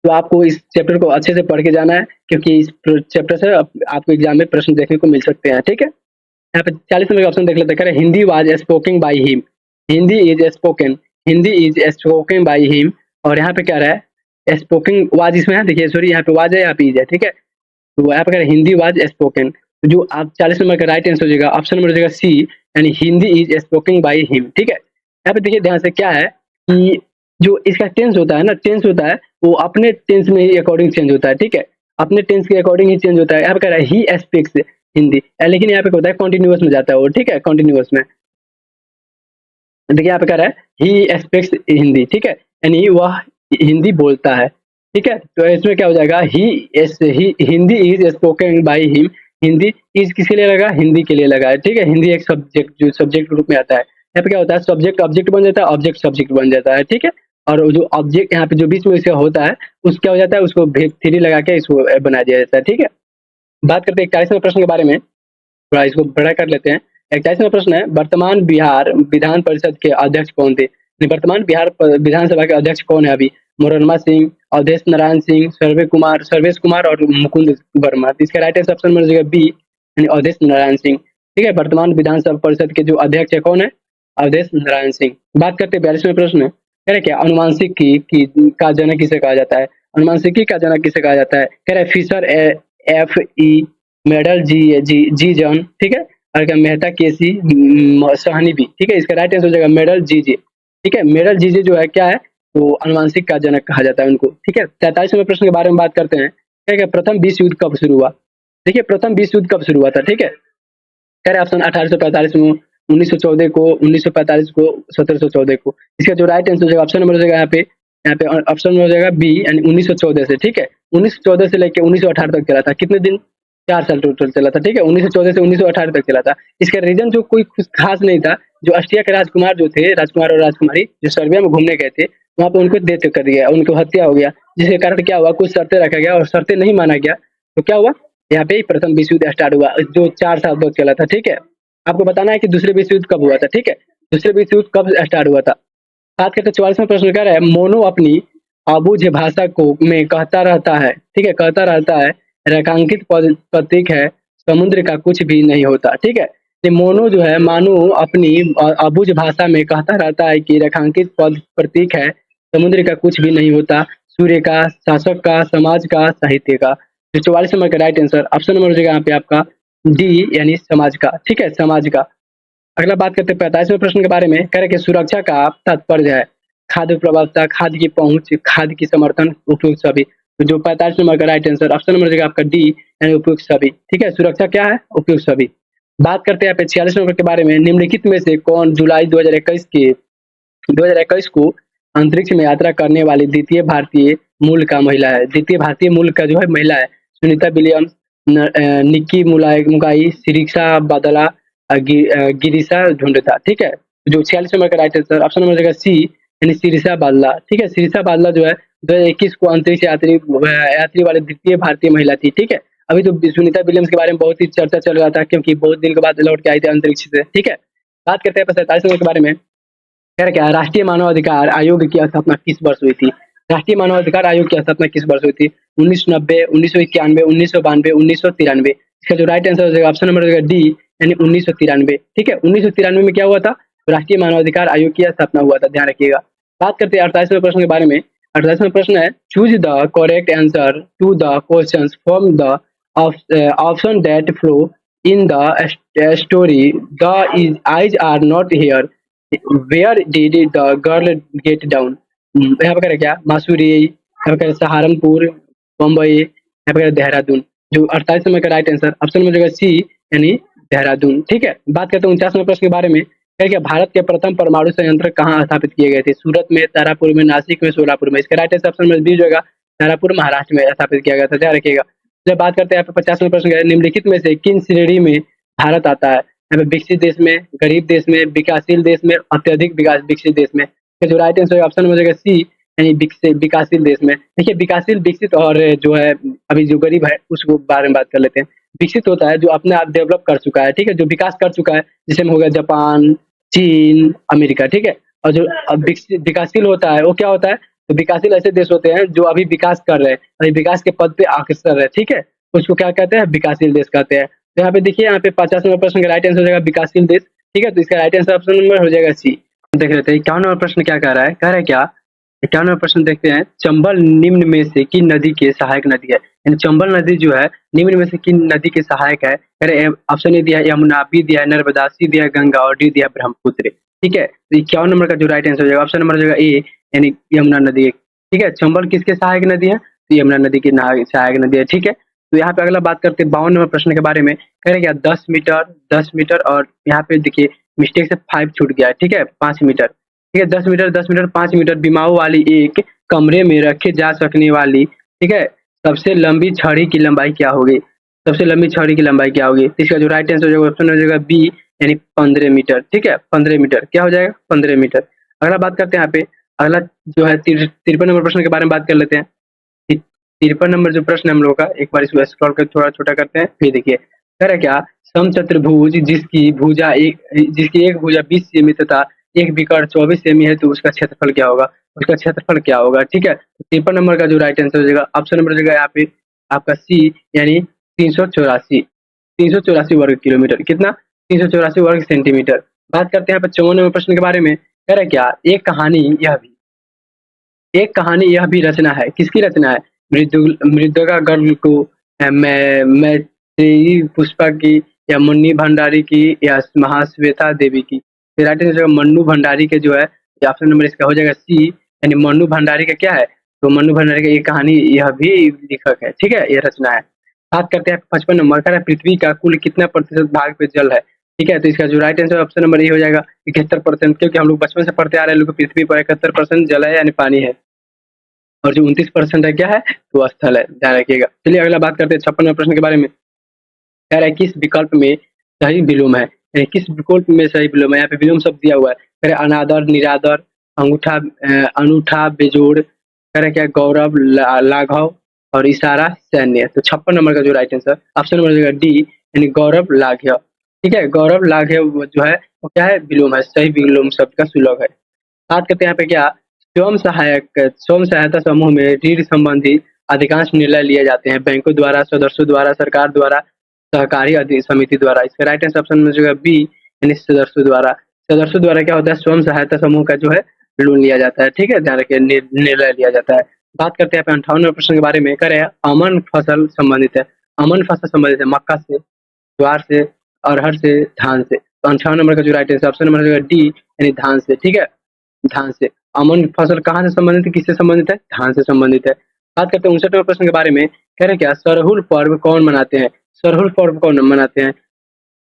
तो आपको इस चैप्टर को अच्छे से पढ़ के जाना है क्योंकि इस चैप्टर से आपको एग्जाम में प्रश्न देखने को मिल सकते हैं। ठीक है, यहाँ पे 40 नंबर का ऑप्शन देख लेते हैं। Hindi was spoken by him, Hindi is spoken, Hindi is spoken by him. और यहाँ पे क्या रहा है? स्पोकन वाज इसमें है, देखिए सॉरी यहाँ पे वाज है, यहाँ पे इज है। ठीक है, तो यहाँ पे कह रहे हिंदी वाज स्पोकन, तो जो आप 40 नंबर का राइट आंसर हो जाएगा ऑप्शन नंबर हो जाएगा सी यानी Hindi is spoken by him. ठीक है, यहाँ पे देखिए ध्यान से क्या है कि जो इसका टेंस होता है ना, टेंस होता है वो अपने टेंस में ही अकॉर्डिंग चेंज होता है। ठीक है, अपने टेंस के अकॉर्डिंग ही चेंज होता है। यहाँ पे कह रहा है ही स्पीक्स हिंदी, लेकिन यहाँ पे क्या होता है? कॉन्टिन्यूअस में जाता है वो। ठीक है, कॉन्टिन्यूअस में देखिए यहाँ पे कह रहा है ही स्पीक्स हिंदी। ठीक है, यानी वह हिंदी बोलता है। ठीक है, तो इसमें क्या हो जाएगा? He Hindi is spoken by him, Hindi is किसके लिए लगा? हिंदी के लिए लगा है। ठीक है, हिंदी एक सब्जेक्ट जो सब्जेक्ट रूप में आता है। यहाँ पे क्या होता है? सब्जेक्ट ऑब्जेक्ट बन जाता है, ऑब्जेक्ट सब्जेक्ट बन जाता है। ठीक है, और जो ऑब्जेक्ट यहाँ पे जो बीच में इसका होता है उस क्या हो जाता है? उसको भेद थ्री लगा के इसको बना दिया जाता है। ठीक है, बात करते हैं 41वें प्रश्न के बारे में, थोड़ा इसको बड़ा कर लेते हैं। 41वां प्रश्न है, वर्तमान बिहार विधान परिषद के अध्यक्ष कौन थे? वर्तमान बिहार विधानसभा के अध्यक्ष कौन है अभी? मनोरमा सिंह, अवधेश नारायण सिंह, सर्वेश कुमार और मुकुंद वर्मा। तो इसका राइट आंसर ऑप्शन में जाएगा बी यानी अवधेश नारायण सिंह। ठीक है, वर्तमान विधानसभा परिषद के जो अध्यक्ष है कौन है? अवधेश नारायण सिंह। बात करते हैं 42वें प्रश्न, कह रहे क्या अनुवांशिकी का जनक किसे कहा जाता है? अनुवांशिकी का जनक किसे कहा जाता है? कह रहे फिशर एफ ई मेडल जी जॉन। ठीक है, और क्या मेहता केसी सहनी भी। ठीक है, इसका राइट आंसर हो जाएगा मेडल जी। ठीक है, मेडल जी जो है क्या है? तो अनुवांशिक का जनक कहा जाता है उनको। ठीक है, 43वें प्रश्न के बारे में बात करते हैं। ठीक है, प्रथम विश्व युद्ध कब शुरू हुआ? देखिए प्रथम विश्व युद्ध कब शुरू हुआ था? ठीक है, कह रहे ऑप्शन 1845 में, 1914 को, 1945 को, 1714 को। इसका जो राइट आंसर हो जाएगा ऑप्शन नंबर हो जाएगा यहाँ पे ऑप्शन में हो जाएगा बी यानी 1914 से। ठीक है, 1914 से लेकर 1918 तक चला था। कितने दिन? 4 साल टोटल चला था। ठीक है, 1914 से 1918 तक चला था। इसका रीजन जो कोई कुछ खास नहीं था। जो ऑस्ट्रिया के राजकुमार जो थे, राजकुमार और राजकुमारी जो सर्बिया में घूमने गए थे, वहां पे उनको डेथ कर दिया, उनको हत्या हो गया, जिसके कारण क्या हुआ? कुछ शर्तें रखा गया और शर्तें नहीं माना गया, तो क्या हुआ? यहाँ पे प्रथम विश्व युद्ध स्टार्ट हुआ जो 4 साल तक चला था। ठीक है, आपको बताना है कि दूसरे विश्व युद्ध कब हुआ था। ठीक है, दूसरे विश्व युद्ध कब स्टार्ट हुआ था? बात करते 44वां प्रश्न कह रहा है, मोनो अपनी अबुझ भाषा को में कहता रहता है। ठीक है, कहता रहता है रेखांकित प्रतीक है, समुद्र का कुछ भी नहीं होता। ठीक है, ये मोनो जो है मानो अपनी अबुझ भाषा में कहता रहता है कि रेखांकित प्रतीक है, समुद्र का कुछ भी नहीं होता, सूर्य का, शासक का, समाज का, साहित्य का। तो 44 नंबर का राइट आंसर ऑप्शन नंबर हो जाएगा यहाँ पे आपका डी यानी समाज का। ठीक है, समाज का। अगला बात करते हैं 45वें प्रश्न के बारे में। कह रहे कि सुरक्षा का तात्पर्य है खाद्य प्रभावता, खाद्य की पहुंच, खाद्य की समर्थन, उपयुक्त सभी। तो जो 45 नंबर का राइट आंसर ऑप्शन नंबर हो आपका डी यानी उपयुक्त सभी। ठीक है, सुरक्षा क्या है? उपयुक्त सभी। बात करते हैं यहाँ पे 46 नंबर के बारे में। निम्नलिखित में से कौन जुलाई 2021 को अंतरिक्ष में यात्रा करने वाली द्वितीय भारतीय मूल का महिला है? द्वितीय भारतीय मूल का जो है महिला है सुनीता विलियम्स, निक्की मुगाई, सिरिक्सा बादला, गिरिशा झुंडता। ठीक है, जो 46 नंबर का right answer option number C यानी सिरसा बादला, ठीक है। सिरसा बादला जो है 2021 को अंतरिक्ष यात्री यात्री वाली द्वितीय भारतीय महिला थी, ठीक है। अभी तो सुनीता विलियम्स के बारे में बहुत ही चर्चा चल रहा था क्योंकि बहुत दिन के बाद लौट के आई थी अंतरिक्ष से, ठीक है। बात करते हैं 47 नंबर के बारे में। कह रहा क्या, राष्ट्रीय मानव अधिकार आयोग की स्थापना किस वर्ष हुई थी? राष्ट्रीय मानव अधिकार आयोग की स्थापना किस वर्ष हुई थी? 1990, 1991, 1992, 1993। इसका जो राइट आंसर हो जाएगा ऑप्शन नंबर हो जाएगा डी, यानी 1993, ठीक है। 1993 में क्या हुआ था? तो राष्ट्रीय मानव अधिकार आयोग की स्थापना हुआ था, ध्यान रखिएगा। बात करते हैं 48वें प्रश्न के बारे में। 48वां प्रश्न है, choose the correct answer to the question from the option that flow in the story the eyes are not here, where did the girl get down. यहाँ पे करे क्या, मासूरी, यहाँ पे सहारनपुर, मुंबई, यहाँ पे देहरादून। जो 48 नंबर का राइट आंसर ऑप्शन में जगह सी, यानी देहरादून, ठीक है। बात करते हैं 49वें प्रश्न के बारे में। क्या भारत के प्रथम परमाणु संयंत्र कहाँ स्थापित किए गए थे? सूरत में, तारापुर में, नासिक में, सोलापुर में। इसका राइट आंसर ऑप्शन में बी होगा, तारापुर महाराष्ट्र में स्थापित किया गया था, ध्यान रखिएगा। जब बात करते हैं यहाँ पे 50वें प्रश्न का, निम्नलिखित में से किन श्रेणी में भारत आता है? यहाँ पे विकसित देश में, गरीब देश में, विकासशील देश में, अत्यधिक विकसित देश में। जो राइट आंसर ऑप्शन में जाएगा सी, यानी विकासशील देश में। देखिए विकासशील, विकसित और जो है अभी जो गरीब है उसको बारे में बात कर लेते हैं। विकसित होता है जो अपने आप डेवलप कर चुका है, ठीक है, जो विकास कर चुका है, जैसे में हो गया जापान, चीन, अमेरिका, ठीक है। और जो विकासशील होता है वो क्या होता है? तो विकासशील ऐसे देश होते हैं जो अभी विकास कर रहे हैं, अभी विकास के पद पे अग्रसर है, ठीक है, उसको क्या कहते हैं? विकासशील देश कहते हैं। तो यहाँ पे देखिए, यहाँ पे 50 नंबर प्रश्न का राइट आंसर हो जाएगा विकासशील देश, ठीक है। तो इसका राइट आंसर ऑप्शन नंबर हो जाएगा सी। देख लेते हैं 51 नंबर प्रश्न क्या कह रहा है। कह रहा है क्या, 51 नंबर प्रश्न देखते हैं, चंबल निम्न में से किन नदी के सहायक नदी है? यानी चंबल नदी जो है निम्न में से किन नदी के सहायक है? कह रहे ऑप्शन ए दिया है यमुना, बी दिया है नर्मदा, सी दिया है गंगा और डी दिया है ब्रह्मपुत्र, ठीक है। तो 51 नंबर का जो राइट आंसर हो जाएगा ऑप्शन नंबर हो जाएगा ए, यानी यमुना नदी, ठीक है। चंबल किसके सहायक नदी है? तो यमुना नदी की सहायक नदी है, ठीक है। तो यहाँ पे अगला बात करते हैं 52 नंबर प्रश्न के बारे में। कह रहे क्या, 10 मीटर, 10 मीटर और यहाँ पे देखिए मिस्टेक से 5 छूट गया है, ठीक है, 5 मीटर, ठीक है। 10 मीटर, 10 मीटर, 5 मीटर बिमाओं वाली एक कमरे में रखे जा सकने वाली, ठीक है, सबसे लंबी छड़ी की लंबाई क्या होगी? सबसे लंबी छड़ी की लंबाई क्या होगी? इसका जो राइट आंसर हो जाएगा ऑप्शन हो जाएगा बी, यानी 15 मीटर, ठीक है। 15 मीटर क्या हो जाएगा? 15 मीटर। अगला बात करते हैं यहाँ पे, अगला जो है 53 नंबर प्रश्न के बारे में बात कर लेते हैं। 53 नंबर जो प्रश्न है हम लोग का, एक बार इसको स्क्रॉल कर थोड़ा छोटा करते हैं, फिर देखिए कह रहा क्या, समचतुर्भुज जिसकी एक भुजा 20 सेमी तथा एक विकर्ण 24 सेमी है, तो उसका क्षेत्रफल क्या होगा? उसका क्षेत्रफल क्या होगा, ठीक है। 53 नंबर का जो राइट आंसर हो जाएगा ऑप्शन नंबर हो जाएगा यहाँ पे आपका सी, यानी 384, 384 वर्ग किलोमीटर। कितना? 384 वर्ग सेंटीमीटर। बात करते हैं यहाँ पे 54 नंबर प्रश्न के बारे में। कह रहा क्या, एक कहानी यह भी रचना है, किसकी रचना है? मृदुला गर्ग को, मैत्रेयी पुष्पा की, या मुन्नी भंडारी की, या महाश्वेता देवी की। राइट आंसर मन्नू भंडारी के जो है ऑप्शन नंबर इसका हो जाएगा सी, यानी मन्नू भंडारी का क्या है? तो मन्नू भंडारी का ये कहानी यह भी लेखक है, ठीक है, ये रचना है। बात करते हैं 55 नंबर का, पृथ्वी का कुल कितना प्रतिशत भाग पे जल है? ठीक है, तो इसका जो राइट आंसर ऑप्शन नंबर ये हो जाएगा 71%, क्योंकि हम लोग बचपन से पढ़ते आ रहे हैं लोग पृथ्वी पर 71% जल है, यानी पानी है, और जो 29% है क्या है? तो स्थल है, ध्यान रखिएगा। चलिए अगला बात करते हैं 56वें प्रश्न के बारे में। कह रहा है किस विकल्प में सही विलोम है? यानी किस विकल्प में सही विलोम है? यहाँ पे विलोम शब्द दिया हुआ है। कह रहे अनादर, निरादर, अंगूठा, अनूठा, बेजोड़। कह रहे क्या, गौरव, लाघव और इशारा, सैन्य। तो 56 नंबर का जो राइट आंसर ऑप्शन नंबर जाएगा डी, यानी गौरव लाघव, ठीक है। गौरव लाघव जो है वो क्या है? विलोम है, सही विलोम शब्द का सुलभ है। बात करते हैं यहाँ पे क्या, स्वयं सहायता समूह में ऋण संबंधी अधिकांश निर्णय लिए जाते हैं बैंकों द्वारा, सदस्यों द्वारा, सरकार द्वारा, सहकारी समिति द्वारा। इसका राइट आंसर ऑप्शन में जो है बी, यानी सदस्यों द्वारा। सदस्यों द्वारा क्या होता है? स्वयं सहायता समूह का जो है लोन लिया जाता है, ठीक है, ध्यान रखिए, निर्णय लिया जाता है। बात करते हैं 58वें प्रश्न के बारे में। करें अमन फसल संबंधित है, अमन फसल संबंधित है मक्का से, ज्वार से, अरहर से, धान से। तो 58 नंबर का जो right answer option number D, यानी धान से, ठीक है, धान से। अमन फसल कहाँ से संबंधित है, किससे संबंधित है? धान से संबंधित है। बात करते हैं 59वें प्रश्न के बारे में। कह रहे क्या, सरहुल पर्व कौन मनाते हैं? सरहुल पर्व कौन मनाते हैं?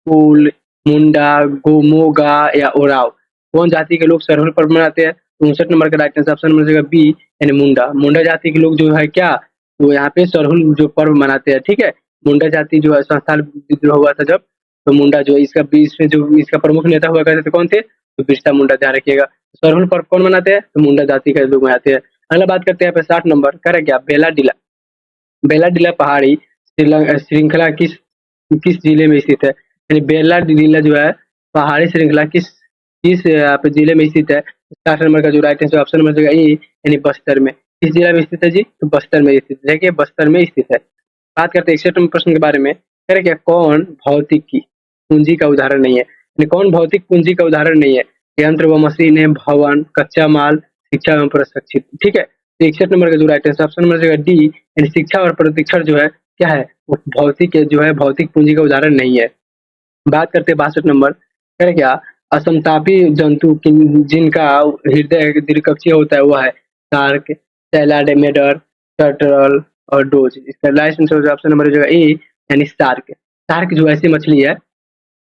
कुल, मुंडा, गोमोगा या ओराव, कौन जाति के लोग सरहुल पर्व मनाते हैं? 59 नंबर का right answer option number B, यानी मुंडा। मुंडा जाति के लोग जो है क्या, तो यहाँ पे सरहुल जो पर्व मनाते हैं, ठीक है। मुंडा जाति जो है संस्थान विद्रोह हुआ था जब, तो मुंडा जो इसका इसमें जो इसका प्रमुख नेता हुआ करते थे कौन थे? तो बिरसा मुंडा, ध्यान रखिएगा। सरहुल पर्व कौन मनाते हैं? तो मुंडा जाति के लोग मनाते हैं। अगला बात करते हैं यहाँ पे 60 नंबर, कह रहा है क्या? बेलाडीला। बेलाडीला पहाड़ी श्रृंखला किस जिले में स्थित है? यानी बेलाडीला जो है पहाड़ी श्रृंखला किस किस यहाँ पे जिले में स्थित है? 60 नंबर का जो right answer option number A यानी बस्तर में। किस जिला में स्थित है जी? तो बस्तर में स्थित है। देखिए बस्तर में स्थित है। बात करते हैं 61 नंबर प्रश्न के बारे में, कह रहे क्या? कौन भौतिक की पूंजी का उदाहरण नहीं है? यानी कौन भौतिक पूंजी का उदाहरण नहीं है? यंत्र व मशीन है, भवन, कच्चा माल, शिक्षा एवं प्रशिक्षित। ठीक है, तो 61 नंबर का जो right answer option number D यानी शिक्षा और प्रशिक्षण जो है क्या है? वो भौतिक जो है भौतिक पूंजी का उदाहरण नहीं है। बात करते हैं 62 नंबर, कह रहे क्या? असमतापी जंतु जिनका हृदय द्विकक्षीय होता है वो है शार्क, सैलाडेमेडर, टर्टल और डोज। इसका राइट आंसर ऑप्शन नंबर जो है ए यानी शार्क। शार्क जो ऐसी मछली है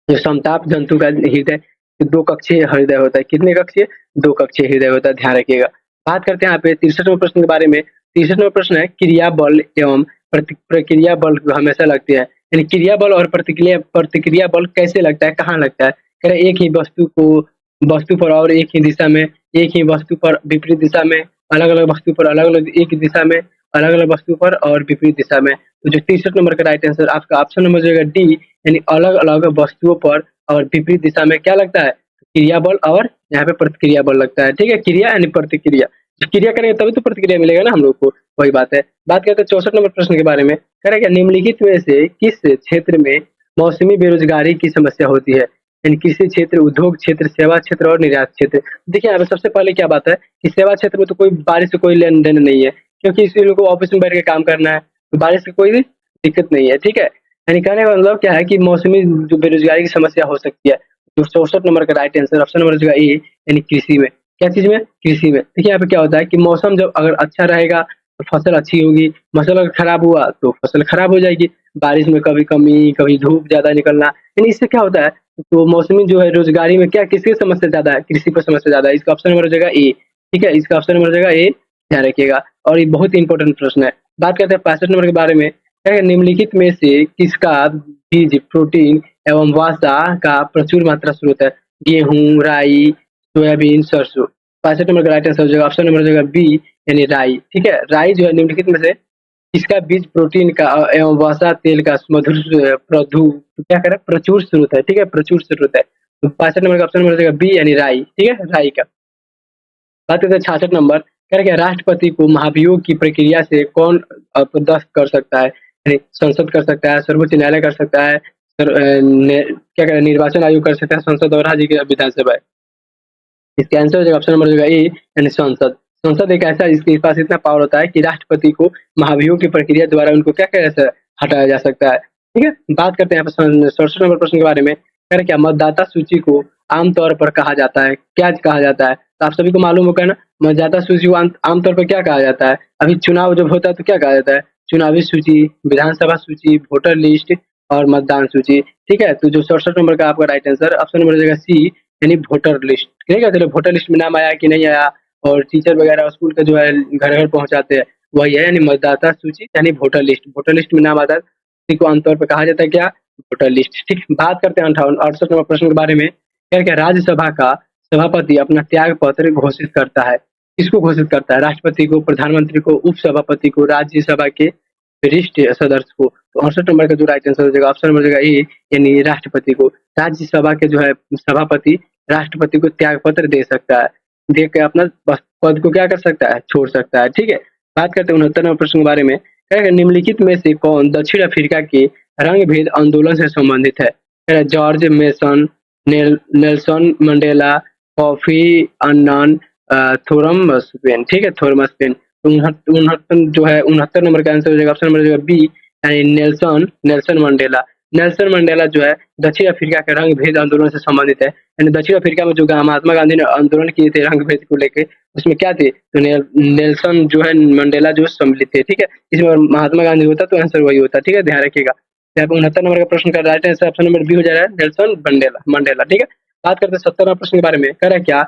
जो समताप जंतु का हृदय दो कक्षीय हृदय होता है। कितने कक्षीय? दो कक्षीय हृदय होता है, ध्यान रखिएगा। बात करते हैं यहाँ पे 63वें प्रश्न के बारे में। 63वां प्रश्न है क्रिया बल एवं प्रक्रिया बल हमेशा लगते हैं। यानी क्रिया बल और प्रतिक्रिया बल कैसे लगता है, कहाँ लगता है? कह रहे एक ही वस्तु पर और एक ही दिशा में, एक ही वस्तु पर विपरीत दिशा में, अलग अलग वस्तु पर अलग अलग एक दिशा में, अलग अलग वस्तु पर और विपरीत दिशा में। तो जो 63 नंबर का राइट आंसर आपका ऑप्शन नंबर जो है डी यानी अलग अलग वस्तुओं पर और विपरीत दिशा में क्या लगता है? क्रिया बल और यहाँ पे प्रतिक्रिया बल लगता है। ठीक है, क्रिया यानी प्रतिक्रिया, क्रिया करेंगे तभी तो प्रतिक्रिया मिलेगा ना हम लोग को, वही बात है। बात करते हैं 64 नंबर प्रश्न के बारे में, कह रहा है क्या? निम्नलिखित में से किस क्षेत्र में मौसमी बेरोजगारी की समस्या होती है? यानी कृषि क्षेत्र, उद्योग क्षेत्र, सेवा क्षेत्र और निर्यात क्षेत्र। देखिए यहाँ पे सबसे पहले क्या बात है कि सेवा क्षेत्र में तो कोई बारिश से कोई लेन देन नहीं है, क्योंकि इसी लोग को ऑफिस में बैठ के काम करना है, तो बारिश की कोई दिक्कत नहीं है। ठीक है, यानी कहने का मतलब क्या है कि मौसमी जो बेरोजगारी की समस्या हो सकती है। तो 64 नंबर का राइट आंसर ऑप्शन नंबर जो है ए यानी कृषि में। क्या चीज में? कृषि में। देखिए यहाँ पे क्या होता है कि मौसम जब अगर अच्छा रहेगा तो फसल अच्छी होगी, मौसम अगर खराब हुआ तो फसल खराब हो जाएगी। बारिश में कभी कमी, कभी धूप ज्यादा निकलना, यानी इससे क्या होता है तो मौसमी जो है रोजगारी में क्या किसकी समस्या ज्यादा है? कृषि पर समस्या ज्यादा है। इसका ऑप्शन नंबर हो जाएगा ए। ठीक है, इसका ऑप्शन नंबर हो जाएगा ए, ध्यान रखिएगा। और ये बहुत ही इंपॉर्टेंट प्रश्न है। बात करते हैं 65 नंबर के बारे में, क्या है? निम्नलिखित में से किसका बीज प्रोटीन एवं वसा का प्रचुर मात्रा स्रोत है? गेहूं, राई, सोयाबीन, सरसों। 65 नंबर का राइट आंसर हो जाएगा ऑप्शन नंबर हो जाएगा बी यानी राई। ठीक है, राई जो है निम्नलिखित में से इसका बीज प्रोटीन का एवं वसा तेल का मधुर क्या करे प्रचुर स्रोत है। ठीक है, प्रचुर स्रोत है। तो 65 नंबर का ऑप्शन नंबर हो जाएगा बी यानी राई। ठीक है, राई का। बात करते हैं 66 नंबर, कह रहे क्या? राष्ट्रपति को महाभियोग की प्रक्रिया से कौन अपदस्थ कर सकता है? यानी संसद कर सकता है, सर्वोच्च न्यायालय कर सकता है, क्या कहते हैं निर्वाचन आयोग कर सकता है, संसद और राज्य की विधानसभा है। इसका आंसर हो जाएगा ऑप्शन नंबर जो है ए यानी संसद। संसद एक ऐसा जिसके पास इतना पावर होता है कि राष्ट्रपति को महाभियोग की प्रक्रिया द्वारा उनको क्या कैसे हटाया जा सकता है। ठीक है, बात करते हैं यहाँ पर 67 नंबर प्रश्न के बारे में, कह रहे क्या? मतदाता सूची को आमतौर पर कहा जाता है, क्या कहा जाता है? तो आप सभी को मालूम होगा ना, मतदाता सूची को आमतौर पर क्या कहा जाता है? अभी चुनाव जब होता है तो क्या कहा जाता है? चुनावी सूची, विधानसभा सूची, वोटर लिस्ट और मतदान सूची। ठीक है, तो जो 67 नंबर का आपका राइट आंसर ऑप्शन नंबर हो जाएगा सी यानी वोटर लिस्ट। ठीक है, चलो वोटर लिस्ट में नाम आया कि नहीं आया, और टीचर वगैरह स्कूल का जो है घर घर पहुंचाते हैं, वही है यानी मतदाता सूची यानी वोटर लिस्ट। वोटर लिस्ट में नाम आता है, उसी को आमतौर पर कहा जाता है क्या? Voter list. ठीक, बात करते हैं 68 नंबर प्रश्न के बारे में, क्या क्या? राज्यसभा का सभापति अपना त्याग पत्र घोषित करता है, किसको घोषित करता है? राष्ट्रपति को, प्रधानमंत्री को, उप सभापति को, राज्यसभा के वरिष्ठ सदस्य को। तो 68 नंबर का जो राइट आंसर हो जाएगा ऑप्शन नंबर हो जाएगा ए यानी राष्ट्रपति को। राज्यसभा के जो है सभापति राष्ट्रपति को त्याग पत्र दे सकता है, दे के अपना पद को क्या कर सकता है? छोड़ सकता है। ठीक है, बात करते हैं 69 नंबर प्रश्न के बारे में, क्या है? निम्नलिखित में से कौन दक्षिण अफ्रीका के रंग भेद आंदोलन से संबंधित है? क्या है? George Mason, Nelson Mandela, Kofi Annan, Thomas Paine. ठीक है, थोरमस पेन। तो 69 जो है 69 नंबर का आंसर हो जाएगा ऑप्शन नंबर हो जाएगा बी यानी Nelson Nelson Mandela. Nelson Mandela जो है दक्षिण अफ्रीका के रंग भेद आंदोलन से संबंधित है। यानी दक्षिण अफ्रीका में जो महात्मा गांधी ने आंदोलन किए थे रंग भेद को लेकर, उसमें क्या थे? तो नेल्सन जो है मंडेला जो सम्मिलित थे। ठीक है, इसमें महात्मा गांधी होता तो आंसर वही होता। ठीक है, ध्यान रखिएगा। यहाँ पे 69 नंबर का प्रश्न का right answer option number B हो जा रहा है नेल्सन मंडेला मंडेला। ठीक है, बात करते हैं 70 नंबर प्रश्न के बारे में, कह रहा है क्या?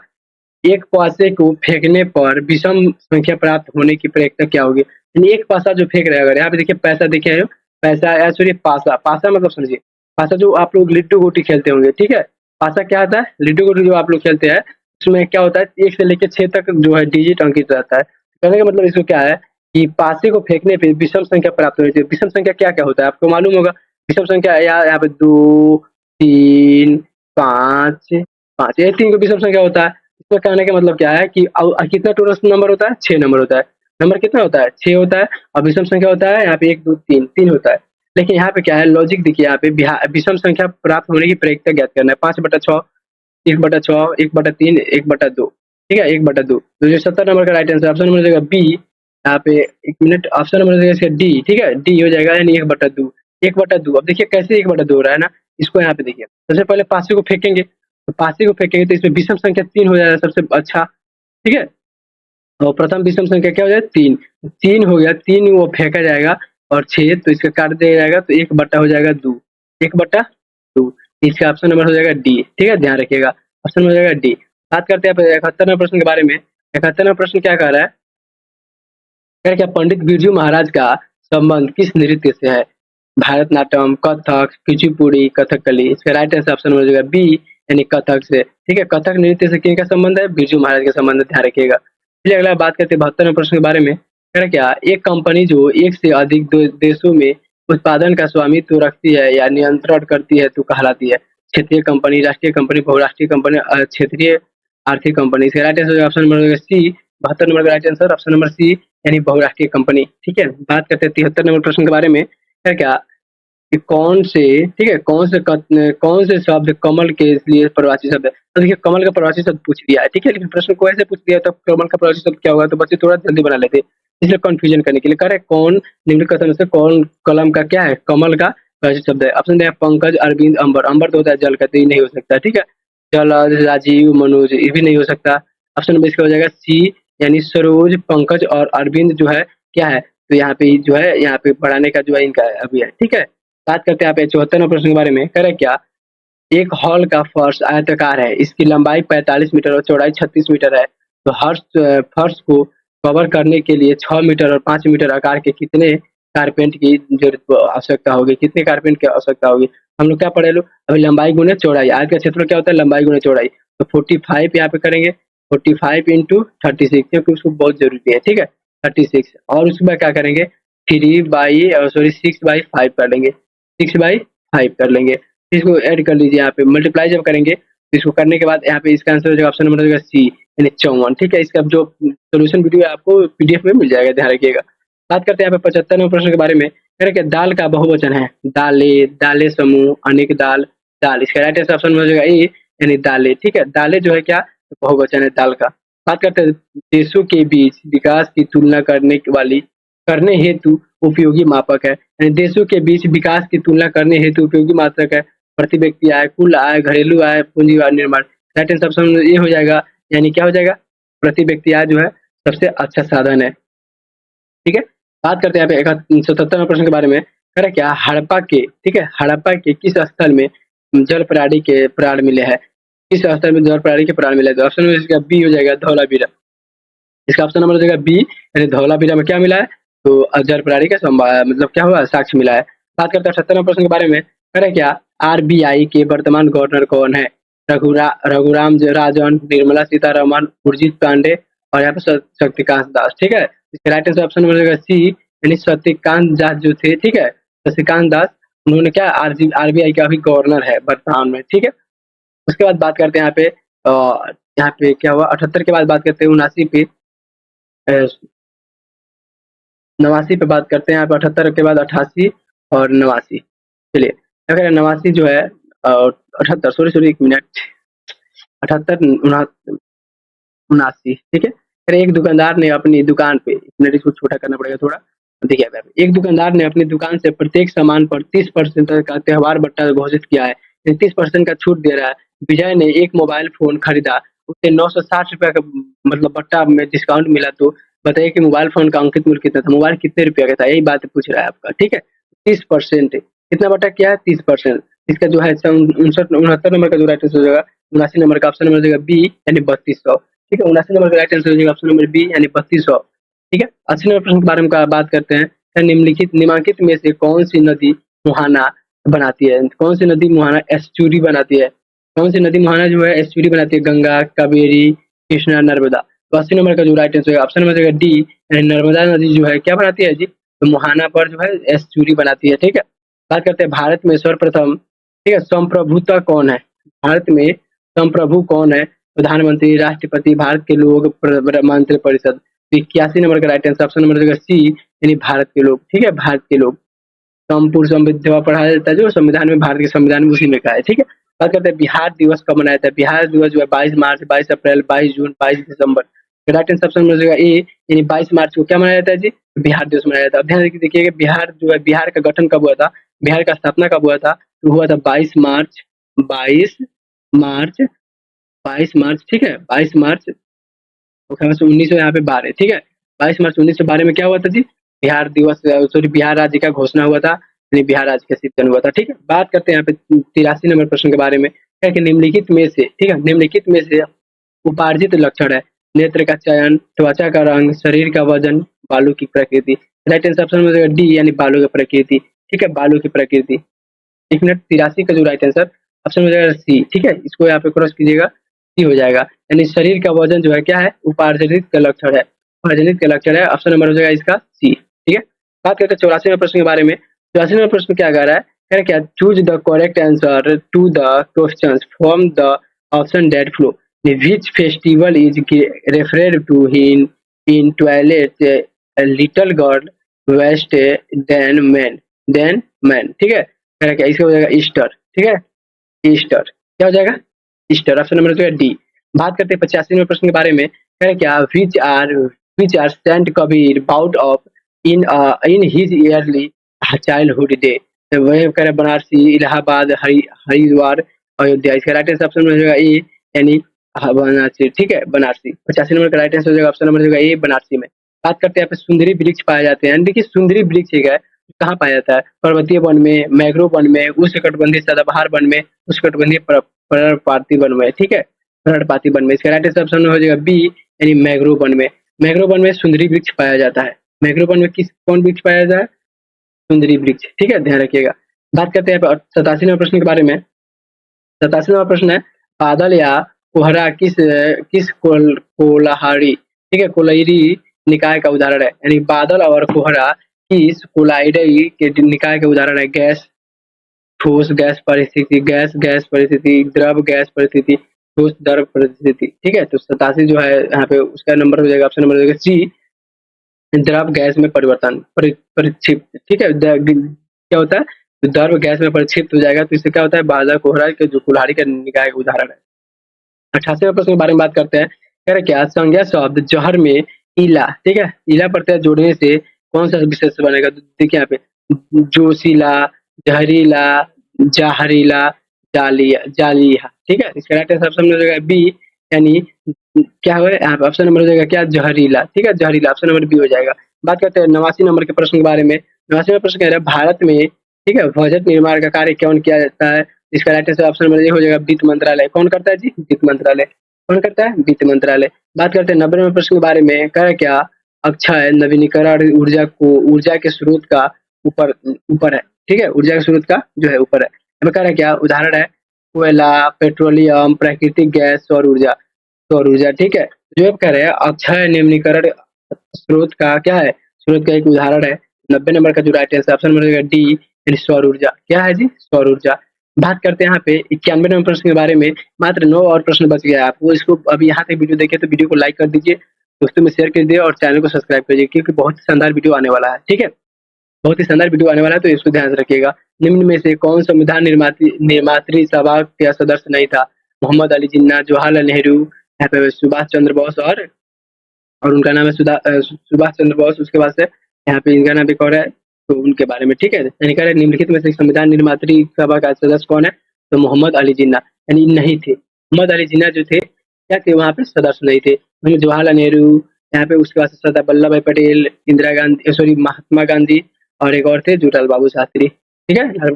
एक पासे को फेंकने पर विषम संख्या प्राप्त होने की प्रक्रिया क्या होगी? यानी एक पासा जो फेंक रहे हैं, अगर यहाँ पे देखिए पैसा देखिए, पैसा सॉरी पासा, पासा मतलब समझिए पासा जो आप लोग लिट्टू गोटी खेलते होंगे। ठीक है, पासा क्या आता है? लिट्टू गोटी जो आप लोग खेलते हैं इसमें क्या होता है 1 से लेके 6 तक जो है डिजिट अंकित रहता है। कहने का मतलब इसमें क्या है कि पासे को फेंकने पे विषम संख्या प्राप्त होनी चाहिए। विषम संख्या क्या-क्या होता है आपको मालूम होगा? विषम संख्या यहाँ पे 2, 3, 5, 5 ये 3 को विषम संख्या होता है। इसमें कहने का मतलब क्या है कि कितना टोटल नंबर होता है? 6 नंबर होता है। नंबर कितना होता है? 6 होता है और विषम संख्या होता है यहाँ पे 1, 2, 3, 3 होता है। लेकिन यहाँ पे क्या है लॉजिक देखिए यहाँ पे विषम संख्या प्राप्त होने की प्रक्रिया ज्ञात करना है। 5/6 1/6 1/3 1/2 ठीक है 1/2 तो जो 70 नंबर का राइट आंसर ऑप्शन नंबर हो जाएगा बी। यहाँ पे 1 मिनट ऑप्शन नंबर हो जाएगा इसका डी ठीक है डी हो जाएगा यानी 1/2 1/2 अब देखिए कैसे 1/2 हो रहा है ना इसको यहाँ पे देखिए सबसे पहले पासे को फेंकेंगे तो पासे को फेंकेंगे तो इसमें विषम संख्या 3 हो जाएगा सबसे अच्छा ठीक है और प्रथम विषम संख्या क्या हो जाएगा 3 3 हो गया 3 वो फेंका जाएगा और 6 तो इसका काट दिया जाएगा तो 1/2 हो जाएगा 2 1/2 इसका ऑप्शन नंबर हो जाएगा डी ठीक है ध्यान रखिएगा ऑप्शन नंबर हो जाएगा डी। बात करते हैं 71वें प्रश्न के बारे में। 71वां प्रश्न क्या कह रहा है क्या पंडित बिरजू महाराज का संबंध किस नृत्य से है? भारतनाट्यम कथक कुचिपुड़ी कथकली इसका राइट आंसर ऑप्शन हो जाएगा बी यानी कथक से ठीक है कथक नृत्य से किनका संबंध है बिरजू महाराज का संबंध ध्यान रखिएगा। चलिए अगला बात करते हैं 72वें प्रश्न के बारे में कह रहा क्या एक कंपनी जो एक से अधिक देशों में उत्पादन का स्वामित्व रखती है या नियंत्रण करती है तो कहलाती है? क्षेत्रीय कंपनी राष्ट्रीय कंपनी बहुराष्ट्रीय कंपनी क्षेत्रीय आर्थिक कंपनी इसका right answer option number C. 72 number का right answer option number C यानी बहुराष्ट्रीय कंपनी ठीक है। बात करते हैं 73 नंबर प्रश्न के बारे में क्या कि कौन से ठीक है कौन से शब्द कमल के लिए प्रवासी शब्द है तो देखिए कमल का प्रवासी शब्द पूछ दिया है ठीक है लेकिन प्रश्न को ऐसे पूछ दिया तो कमल का प्रवासी शब्द क्या होगा तो बच्चे थोड़ा जल्दी बना लेते इसलिए कंफ्यूजन करने के लिए कह रहे कौन निम्न कथन से कौन कलम का क्या है कमल का प्रवासी शब्द है ऑप्शन है पंकज अरविंद अंबर अंबर तो होता है जल का तो ये नहीं हो सकता ठीक है जल राजीव मनोज ये भी नहीं हो सकता ऑप्शन नंबर इसका हो जाएगा सी यानी सरोज पंकज और अरविंद जो है क्या है तो यहाँ पे जो है यहाँ पे बढ़ाने का जो है इनका है अभी है ठीक है। बात करते हैं यहाँ पे 74वें प्रश्न के बारे में कह रहे क्या एक हॉल का फर्श आयताकार है इसकी लंबाई 45 मीटर और चौड़ाई 36 मीटर है तो हर फर्श को कवर करने के लिए 6 मीटर और 5 मीटर आकार के कितने कारपेंट की जरूरत आवश्यकता होगी कितने कारपेंट की आवश्यकता होगी हम लोग क्या पढ़े लो अभी लंबाई गुने चौड़ाई आज का क्षेत्र क्या होता है लंबाई गुने चौड़ाई तो 45 यहाँ पे करेंगे 45 इंटू 36 क्योंकि उसको बहुत जरूरी है ठीक है 36 और उसके बाद क्या करेंगे 6/5 कर लेंगे 6/5 कर लेंगे इसको ऐड कर लीजिए यहाँ पे मल्टीप्लाई जब करेंगे तो इसको करने के बाद यहाँ पे इसका आंसर हो जाएगा ऑप्शन नंबर हो जाएगा सी यानी 54 ठीक है इसका जो सोल्यूशन वीडियो है आपको पीडीएफ में मिल जाएगा ध्यान रखिएगा। बात करते हैं यहाँ पे 75वें प्रश्न के बारे में कह रहे कि दाल का बहुवचन है दाले दाले समूह अनेक दाल दाल इसका राइट आंसर ऑप्शन हो जाएगा ए यानी दाले ठीक है दाले जो है क्या बहुवचन है दाल का। बात करते हैं देशों के बीच विकास की तुलना करने हेतु उपयोगी मापक है यानी देशों के बीच विकास की तुलना करने हेतु उपयोगी मात्रक है प्रति व्यक्ति आय कुल आय घरेलू आय पूंजीवाद निर्माण राइट आंसर ऑप्शन ये हो जाएगा यानी क्या हो जाएगा प्रति व्यक्ति आय जो है सबसे अच्छा साधन है ठीक है। बात करते हैं यहाँ पे 77वें प्रश्न के बारे में कह रहा क्या हड़प्पा के ठीक है हड़प्पा के किस स्थल में जल प्राणी के प्राण मिले हैं किस स्थल में जल प्राणी के प्राण मिले तो ऑप्शन में इसका बी हो जाएगा धौलावीरा इसका ऑप्शन नंबर हो जाएगा बी यानी धौलावीरा में क्या मिला है तो जल प्राणी का मतलब क्या हुआ साक्ष्य मिला है। बात करते हैं 78वें प्रश्न के बारे में कह रहे क्या आरबीआई के वर्तमान गवर्नर कौन है रघुराम राजन निर्मला सीतारमन उर्जित पांडे और यहाँ पे शक्तिकांत दास ठीक है इसका राइट आंसर ऑप्शन नंबर होगा सी यानी शक्तिकांत दास जो थे ठीक है शक्तिकांत दास उन्होंने क्या आरबीआई का अभी गवर्नर है वर्तमान में ठीक है। उसके बाद बात करते हैं यहाँ पे क्या हुआ 78 के बाद बात करते हैं 79 पे 89 पे बात करते हैं यहाँ पे 78 के बाद 88 और 89 चलिए अगर 89 जो है 78 सॉरी 1 मिनट 78 79 ठीक है। फिर एक दुकानदार ने अपनी दुकान पे मिनट इसको छोटा करना पड़ेगा थोड़ा देखिए एक दुकानदार ने अपनी दुकान से प्रत्येक सामान पर 30% का त्योहार बट्टा घोषित किया है 30% का छूट दे रहा है। विजय ने एक मोबाइल फोन खरीदा उसे 960 रुपया का मतलब बट्टा में डिस्काउंट मिला तो बताइए कि मोबाइल फोन का अंकित मूल्य कितना था मोबाइल कितने रुपया का था यही बात पूछ रहा है आपका ठीक है 30% कितना बट्टा क्या है 30% इसका जो है 69 नंबर का जो राइट आंसर हो जाएगा 79 नंबर का ऑप्शन नंबर हो जाएगा बी यानी 3200 ठीक है 79 नंबर का राइट आंसर हो जाएगा ऑप्शन नंबर बी यानी 3200 ठीक है। 80 नंबर प्रश्न के बारे में बात करते हैं निम्नलिखित में से कौन सी नदी मुहाना बनाती है कौन सी नदी मुहाना एस्चुरी बनाती है कौन सी नदी मुहाना जो है एस्चुरी बनाती है? गंगा, कावेरी, कृष्णा, नर्मदा। तो 80 नंबर का जो राइट आंसर है ऑप्शन नंबर जो है डी, यानी नर्मदा नदी जो है क्या बनाती है जी? तो मुहाना पर जो है एस्चुरी बनाती है, ठीक है। बात करते हैं भारत में सर्वप्रथम, ठीक है, संप्रभुता कौन है? भारत में संप्रभु कौन है? प्रधानमंत्री, राष्ट्रपति, भारत के लोग, मंत्रिपरिषद। तो 81 नंबर का राइट आंसर ऑप्शन नंबर जो है सी, यानी भारत के लोग, ठीक है, भारत के लोग। संपूर्ण संविधा पढ़ाया जाता है जो संविधान में, भारत के संविधान में उसी में का है, ठीक है। बात करते हैं बिहार दिवस कब मनाया जाता है? बिहार दिवस जो है 22 मार्च, 22 अप्रैल, 22 जून, 22 दिसंबर। राइट आंसर ऑप्शन में ए, यानी 22 मार्च को क्या मनाया जाता है जी? बिहार दिवस मनाया जाता है। अब ध्यान देखिएगा बिहार जो है, बिहार का गठन कब हुआ था? बिहार का स्थापना कब हुआ था? तो हुआ था 22 मार्च, 22 मार्च, 22 मार्च, ठीक है, 22 मार्च, तो 1900 यहाँ पे 12, ठीक है। 22 मार्च 1912 में क्या हुआ था जी? बिहार दिवस, सॉरी, बिहार राज्य का घोषणा हुआ था, यानी बिहार राज्य का सृजन हुआ था, ठीक है। बात करते हैं यहाँ पे 83 नंबर प्रश्न के बारे में, क्या कि निम्नलिखित में से, ठीक है, निम्नलिखित में से उपार्जित लक्षण है? नेत्र का चयन, त्वचा का रंग, शरीर का वजन, बालों की प्रकृति। राइट आंसर ऑप्शन में डी, यानी बालों की प्रकृति, ठीक है, बालों की प्रकृति। 1 मिनट 83 का जो राइट आंसर ऑप्शन में जाएगा सी, ठीक है, इसको यहाँ पे क्रॉस कीजिएगा, सी हो जाएगा। यानी शरीर का वजन जो है क्या है? उपार्जनित का लक्षण है, उपार्जनित का लक्षण है, ऑप्शन नंबर हो जाएगा इसका सी, ठीक है। बात करते हैं 84वें प्रश्न के बारे में। 84वां प्रश्न क्या कह रहा है? कह रहा है क्या? Choose the correct answer to the question from the option that follow. Which festival is referred to in toilet little girl west then man, ठीक है। कह रहा है क्या? इसका हो जाएगा ईस्टर, ठीक है, ईस्टर। क्या हो जाएगा? ईस्टर, ऑप्शन नंबर जो है डी। बात करते हैं 85वें प्रश्न के बारे में। कह रहे क्या? Which are saint Kabir bout of in his early childhood day. तो वह कह रहे बनारसी, इलाहाबाद, हरिद्वार, अयोध्या। इसका राइट आंसर ऑप्शन में हो जाएगा ए, यानी बनारसी, ठीक है, बनारसी। 85 नंबर का राइट आंसर हो जाएगा ऑप्शन नंबर जो है ए, बनारसी में। बात करते हैं यहाँ पे सुंदरी वृक्ष पाए जाते हैं। देखिए सुंदरी वृक्ष एक है, कहाँ पाया जाता है? पर्वतीय वन में, मैंग्रोव वन में, उष्णकटिबंधीय सदाबहार वन में, उष्णकटिबंधीय पर्णपाती वन में, ठीक है, पर्णपाती वन में। इसका राइट आंसर ऑप्शन हो जाएगा बी, यानी मैंग्रोव वन में। मैंग्रोव वन में सुंदरी वृक्ष पाया जाता है। मैंग्रोव वन में कौन वृक्ष पाया जाता है? सुंदरी वृक्ष, ठीक है, ध्यान रखिएगा। बात करते हैं 87वें प्रश्न के बारे में। 87वां प्रश्न है, बादल या कोहरा किस किस कोलाहारी, ठीक है, कोलाइरी निकाय का उदाहरण है? यानी बादल और कोहरा किस कोलाइरी के निकाय का उदाहरण है? गैस, ठोस गैस परिस्थिति, गैस परिस्थिति, द्रव गैस परिस्थिति, ठोस द्रव परिस्थिति, ठीक है। तो 87 जो है यहाँ पे उसका नंबर हो जाएगा, ऑप्शन नंबर हो जाएगा सी, द्रव गैस में परिवर्तन, परिक्षिप्त, ठीक है। क्या होता है? तो द्रव गैस में परिक्षिप्त हो जाएगा, तो इससे क्या होता है? बादल कोहरा के जो कुल्हाड़ी का निकाय का उदाहरण है। 88वें प्रश्न के बारे में बात करते हैं। कह रहे क्या? संज्ञा शब्द जहर में इला, ठीक है, इला प्रत्यय जोड़ने से कौन सा विशेष बनेगा? तो देखिए यहाँ पे जोशीला, जहरीला, जहरीला, जालिया, ठीक है। इसका राइट आंसर ऑप्शन में हो जाएगा बी, यानी क्या होगा यहाँ पे? ऑप्शन नंबर हो जाएगा क्या? जहरीला, ठीक है, जहरीला, ऑप्शन नंबर बी हो जाएगा। बात करते हैं 89 नंबर के प्रश्न के बारे में। 89वां प्रश्न कह रहा है भारत में, ठीक है, बजट निर्माण का कार्य कौन किया जाता है? इसका right answer option number A हो जाएगा वित्त मंत्रालय। कौन करता है जी? वित्त मंत्रालय। कौन करता है? वित्त मंत्रालय। बात करते हैं 90वें प्रश्न के बारे में। कह रहा है क्या? अक्षय नवीनीकरण ऊर्जा के स्रोत का ऊपर ऊपर है, ठीक है, ऊर्जा के स्रोत का जो है ऊपर है। हमें कह रहा है क्या? उदाहरण है कोयला, पेट्रोलियम, प्राकृतिक गैस, सौर ऊर्जा, ठीक है। जो अब कह रहे हैं अक्षय नवीनीकरण स्रोत का क्या है? स्रोत का एक उदाहरण है। 90 नंबर का जो right answer option number D, यानी सौर ऊर्जा। क्या है जी? सौर ऊर्जा। बात करते हैं यहाँ पे 91 नंबर प्रश्न के बारे में। मात्र 9 और प्रश्न बच गया है आपको। इसको अभी यहाँ तक वीडियो देखे तो वीडियो को लाइक कर दीजिए, दोस्तों में शेयर कर दीजिए और चैनल को सब्सक्राइब करिए, क्योंकि बहुत ही शानदार वीडियो आने वाला है, ठीक है, बहुत ही शानदार वीडियो आने वाला है, तो इसको ध्यान से रखिएगा। निम्न में से कौन संविधान निर्मात्री सभा का सदस्य नहीं था? मोहम्मद अली जिन्ना, जवाहरलाल नेहरू, यहाँ पे सुभाष चंद्र बोस और उनका नाम है सुभाष चंद्र बोस। उसके बाद से यहाँ पे इनका नाम एक और है, तो उनके बारे में, ठीक है। यानी कह रहे निम्नलिखित में से संविधान निर्मात्री सभा का सदस्य कौन है? तो मोहम्मद अली जिन्ना, यानी नहीं थे। मोहम्मद अली जिन्ना जो थे क्या थे? वहाँ पे सदस्य नहीं थे। जवाहरलाल नेहरू, यहाँ पे उसके बाद सरदार वल्लभ भाई पटेल, इंदिरा गांधी, सॉरी, महात्मा गांधी, और एक और थे जुलाल बाबू शास्त्री, ठीक है।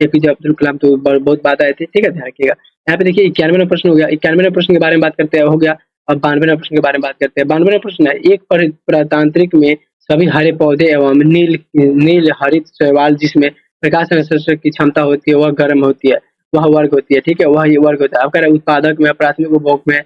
एपीजे अब्दुल कलाम तो बहुत बात आए थे, ठीक है, ध्यान रखिएगा। यहाँ पे देखिए 91वां प्रश्न हो गया। 91वें प्रश्न के बारे में बात करते हैं, हो गया। अब 92वें प्रश्न के बारे में बात करते हैं। 92वां प्रश्न है, एक प्रतांत्रिक में सभी हरे पौधे एवं नील नील हरित शैवाल जिसमें प्रकाश संश्लेषण की क्षमता होती है वह गर्म होती है, वह वर्ग होती है, ठीक है, वह ये वर्ग होता है। अब कह रहे हैं उत्पादक में, प्राथमिक उपभोग में,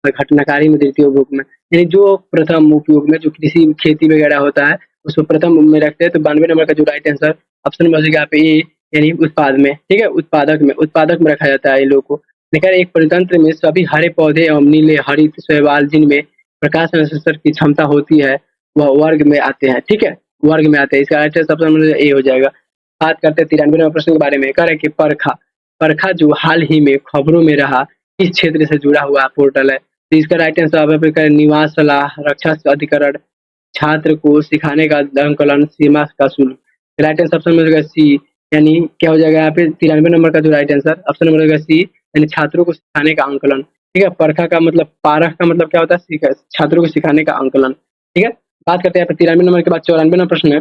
और घटनाकारी में, द्वितीय उपभोग में, यानी जो प्रथम उपयोग में जो कृषि खेती वगैरह होता है उसको प्रथम में रखते हैं। तो 92 नंबर का जो राइट आंसर ऑप्शन नंबर हो जाएगा यहाँ पे ए, यानी उत्पाद में, ठीक है, उत्पादक में रखा जाता है इन लोगों को। लेकिन एक परितंत्र में सभी हरे पौधे एवं नीले हरित शैवाल जिनमें प्रकाश संश्लेषण की क्षमता होती है वह वर्ग में आते हैं, ठीक है, वर्ग में आते हैं। इसका right answer option number A हो जाएगा। बात करते हैं 93 नंबर प्रश्न के बारे में। कह रहे हैं कि परखा जो हाल ही में खबरों में रहा किस क्षेत्र से जुड़ा हुआ पोर्टल है। तो इसका राइट आंसर आप पे निवास सलाह, रक्षा अधिकरण, छात्र को सिखाने का अंकलन, सीमा का शुल्क। Right answer option number C, यानी क्या हो जाएगा यहाँ पे 93 नंबर का जो राइट आंसर ऑप्शन नंबर होगा सी, यानी छात्रों को सिखाने का अंकलन, ठीक है। परखा का मतलब, पारख का मतलब क्या होता है, छात्रों को सिखाने का अंकलन, ठीक है। बात करते हैं 93 नंबर के बाद 94 नंबर प्रश्न है।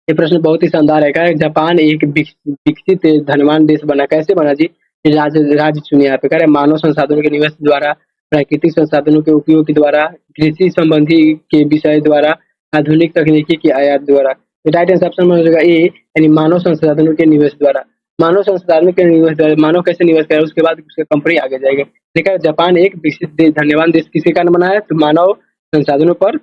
ये प्रश्न बहुत ही शानदार है। क्या जापान एक विकसित धनवान देश बना, कैसे बना जी, राज्य चुने यहाँ पे। कह रहे मानव संसाधनों के निवेश द्वारा, प्राकृतिक संसाधनों के उपयोग के द्वारा, कृषि संबंधी के विषय द्वारा, आधुनिक तकनीकी की आयात द्वारा। राइट आंसर ऑप्शन में हो जाएगा ए, यानी मानव संसाधनों के निवेश द्वारा। मानव संसाधनों के निवेश द्वारा, मानव कैसे निवेश करे उसके बाद उसका कंपनी आगे जाएगा। देखा जापान एक विकसित देश, धन्यवाद देश किसी कारण बना है, तो मानव संसाधनों पर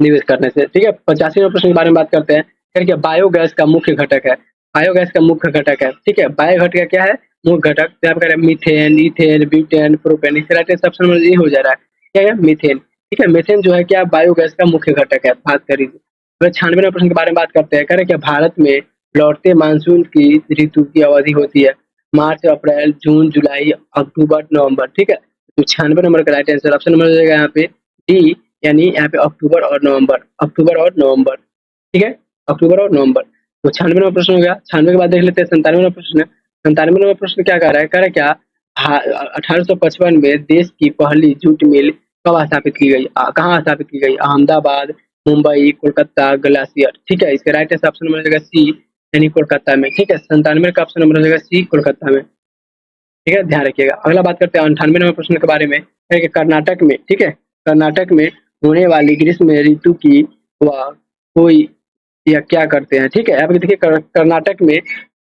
निवेश करने से, ठीक है। 85वें प्रश्न के बारे में बात करते हैं। क्या बायोगैस का मुख्य घटक है, बायोगैस का मुख्य घटक है, ठीक है। बायो घटक क्या है, मुख्य घटक। तो आप कह रहे हैं मीथेन, इथेन, ब्यूटेन, प्रोपेन। इसका right answer option number A हो जा रहा है, क्या है, मीथेन, ठीक है। मीथेन जो है क्या बायोगैस का मुख्य घटक है। बात करिए 96वें प्रश्न के बारे में बात करते हैं। कह रहे क्या भारत में लौटते मानसून की ऋतु की अवधि होती है मार्च, अप्रैल, जून, जुलाई, अक्टूबर, नवंबर, ठीक है। तो 96 नंबर का राइट आंसर ऑप्शन नंबर हो जाएगा यहाँ पे डी, यानी यहाँ पे अक्टूबर और नवंबर, ठीक है, अक्टूबर और नवंबर। तो 96 नंबर प्रश्न हो गया। 96 के बाद देख लेते हैं 97 नंबर प्रश्न। 97 नंबर प्रश्न क्या कह रहा है, कह रहा है क्या 1855 में देश की पहली जूट मिल कब स्थापित की गई, कहाँ स्थापित की गई, अहमदाबाद, मुंबई, कोलकाता, ग्लासियर, ठीक है। इसका राइट आंसर ऑप्शन नंबर हो जाएगा सी, यानी कोलकाता में, ठीक है। 97 का ऑप्शन नंबर हो जाएगा सी, कोलकाता में, ठीक है, ध्यान रखिएगा। अगला बात करते हैं 98 नंबर प्रश्न के बारे में। है कि कर्नाटक में, ठीक है, कर्नाटक में होने वाली ग्रीष्म ऋतु की वह कोई या क्या करते हैं, ठीक है। आप देखिए कर्नाटक में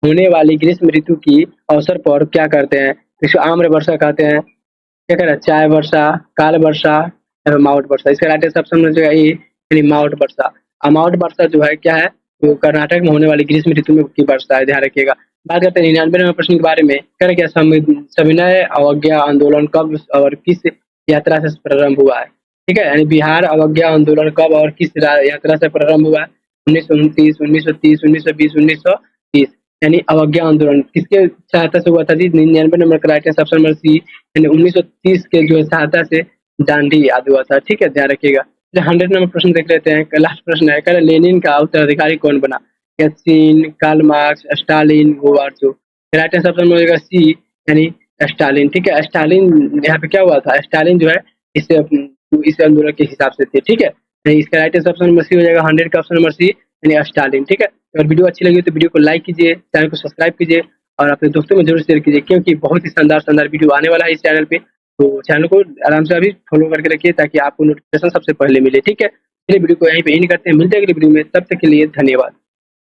होने वाली ग्रीष्म ऋतु की अवसर पर क्या करते हैं, इसको आम्र वर्षा कहते हैं, क्या कह रहा है, चाय वर्षा, काल वर्षा, माउंट वर्षा। इसका राइट आंसर ऑप्शन में जो है ए, यानी माउंट वर्षा। अमाउंट वर्षा जो है क्या है, तो कर्नाटक में होने वाली ग्रीष्म ऋतु में की वर्षा है, ध्यान रखिएगा। बात करते हैं 99 नंबर प्रश्न के बारे में। कह क्या सविनय अवज्ञा आंदोलन कब और किस यात्रा से प्रारंभ हुआ है, ठीक है, यानी बिहार अवज्ञा आंदोलन कब और किस यात्रा से प्रारंभ हुआ है, 1929, 1930, 1920, 1930, यानी अवज्ञा आंदोलन किसके सहायता से हुआ था जी, 99 नंबर का right answer option number C, यानी 1930 के जो सहायता से दांडी याद हुआ था, ठीक है, ध्यान रखिएगा। 100 नंबर प्रश्न देख लेते हैं। लास्ट प्रश्न है, कह लेनिन का उत्तराधिकारी कौन बना, Yeltsin, Karl Marx, Stalin, Gorbachev. Right answer option में होगा सी, यानी स्टालिन, ठीक है। स्टालिन यहाँ पे क्या हुआ था, स्टालिन जो है इस आंदोलन के हिसाब से थे, ठीक है। इसका right answer option number C हो जाएगा, 100 का ऑप्शन नंबर सी, यानी स्टालिन, ठीक है। अगर वीडियो अच्छी लगी तो वीडियो को लाइक कीजिए, चैनल को सब्सक्राइब कीजिए और अपने दोस्तों में जरूर शेयर कीजिए, क्योंकि बहुत ही शानदार वीडियो आने वाला है इस चैनल पे। तो चैनल को आराम से अभी फॉलो करके रखिए ताकि आपको नोटिफिकेशन सबसे पहले मिले, ठीक है। चलिए वीडियो को यहीं पे एंड करते हैं, मिलते हैं अगली वीडियो में, तब तक के लिए धन्यवाद।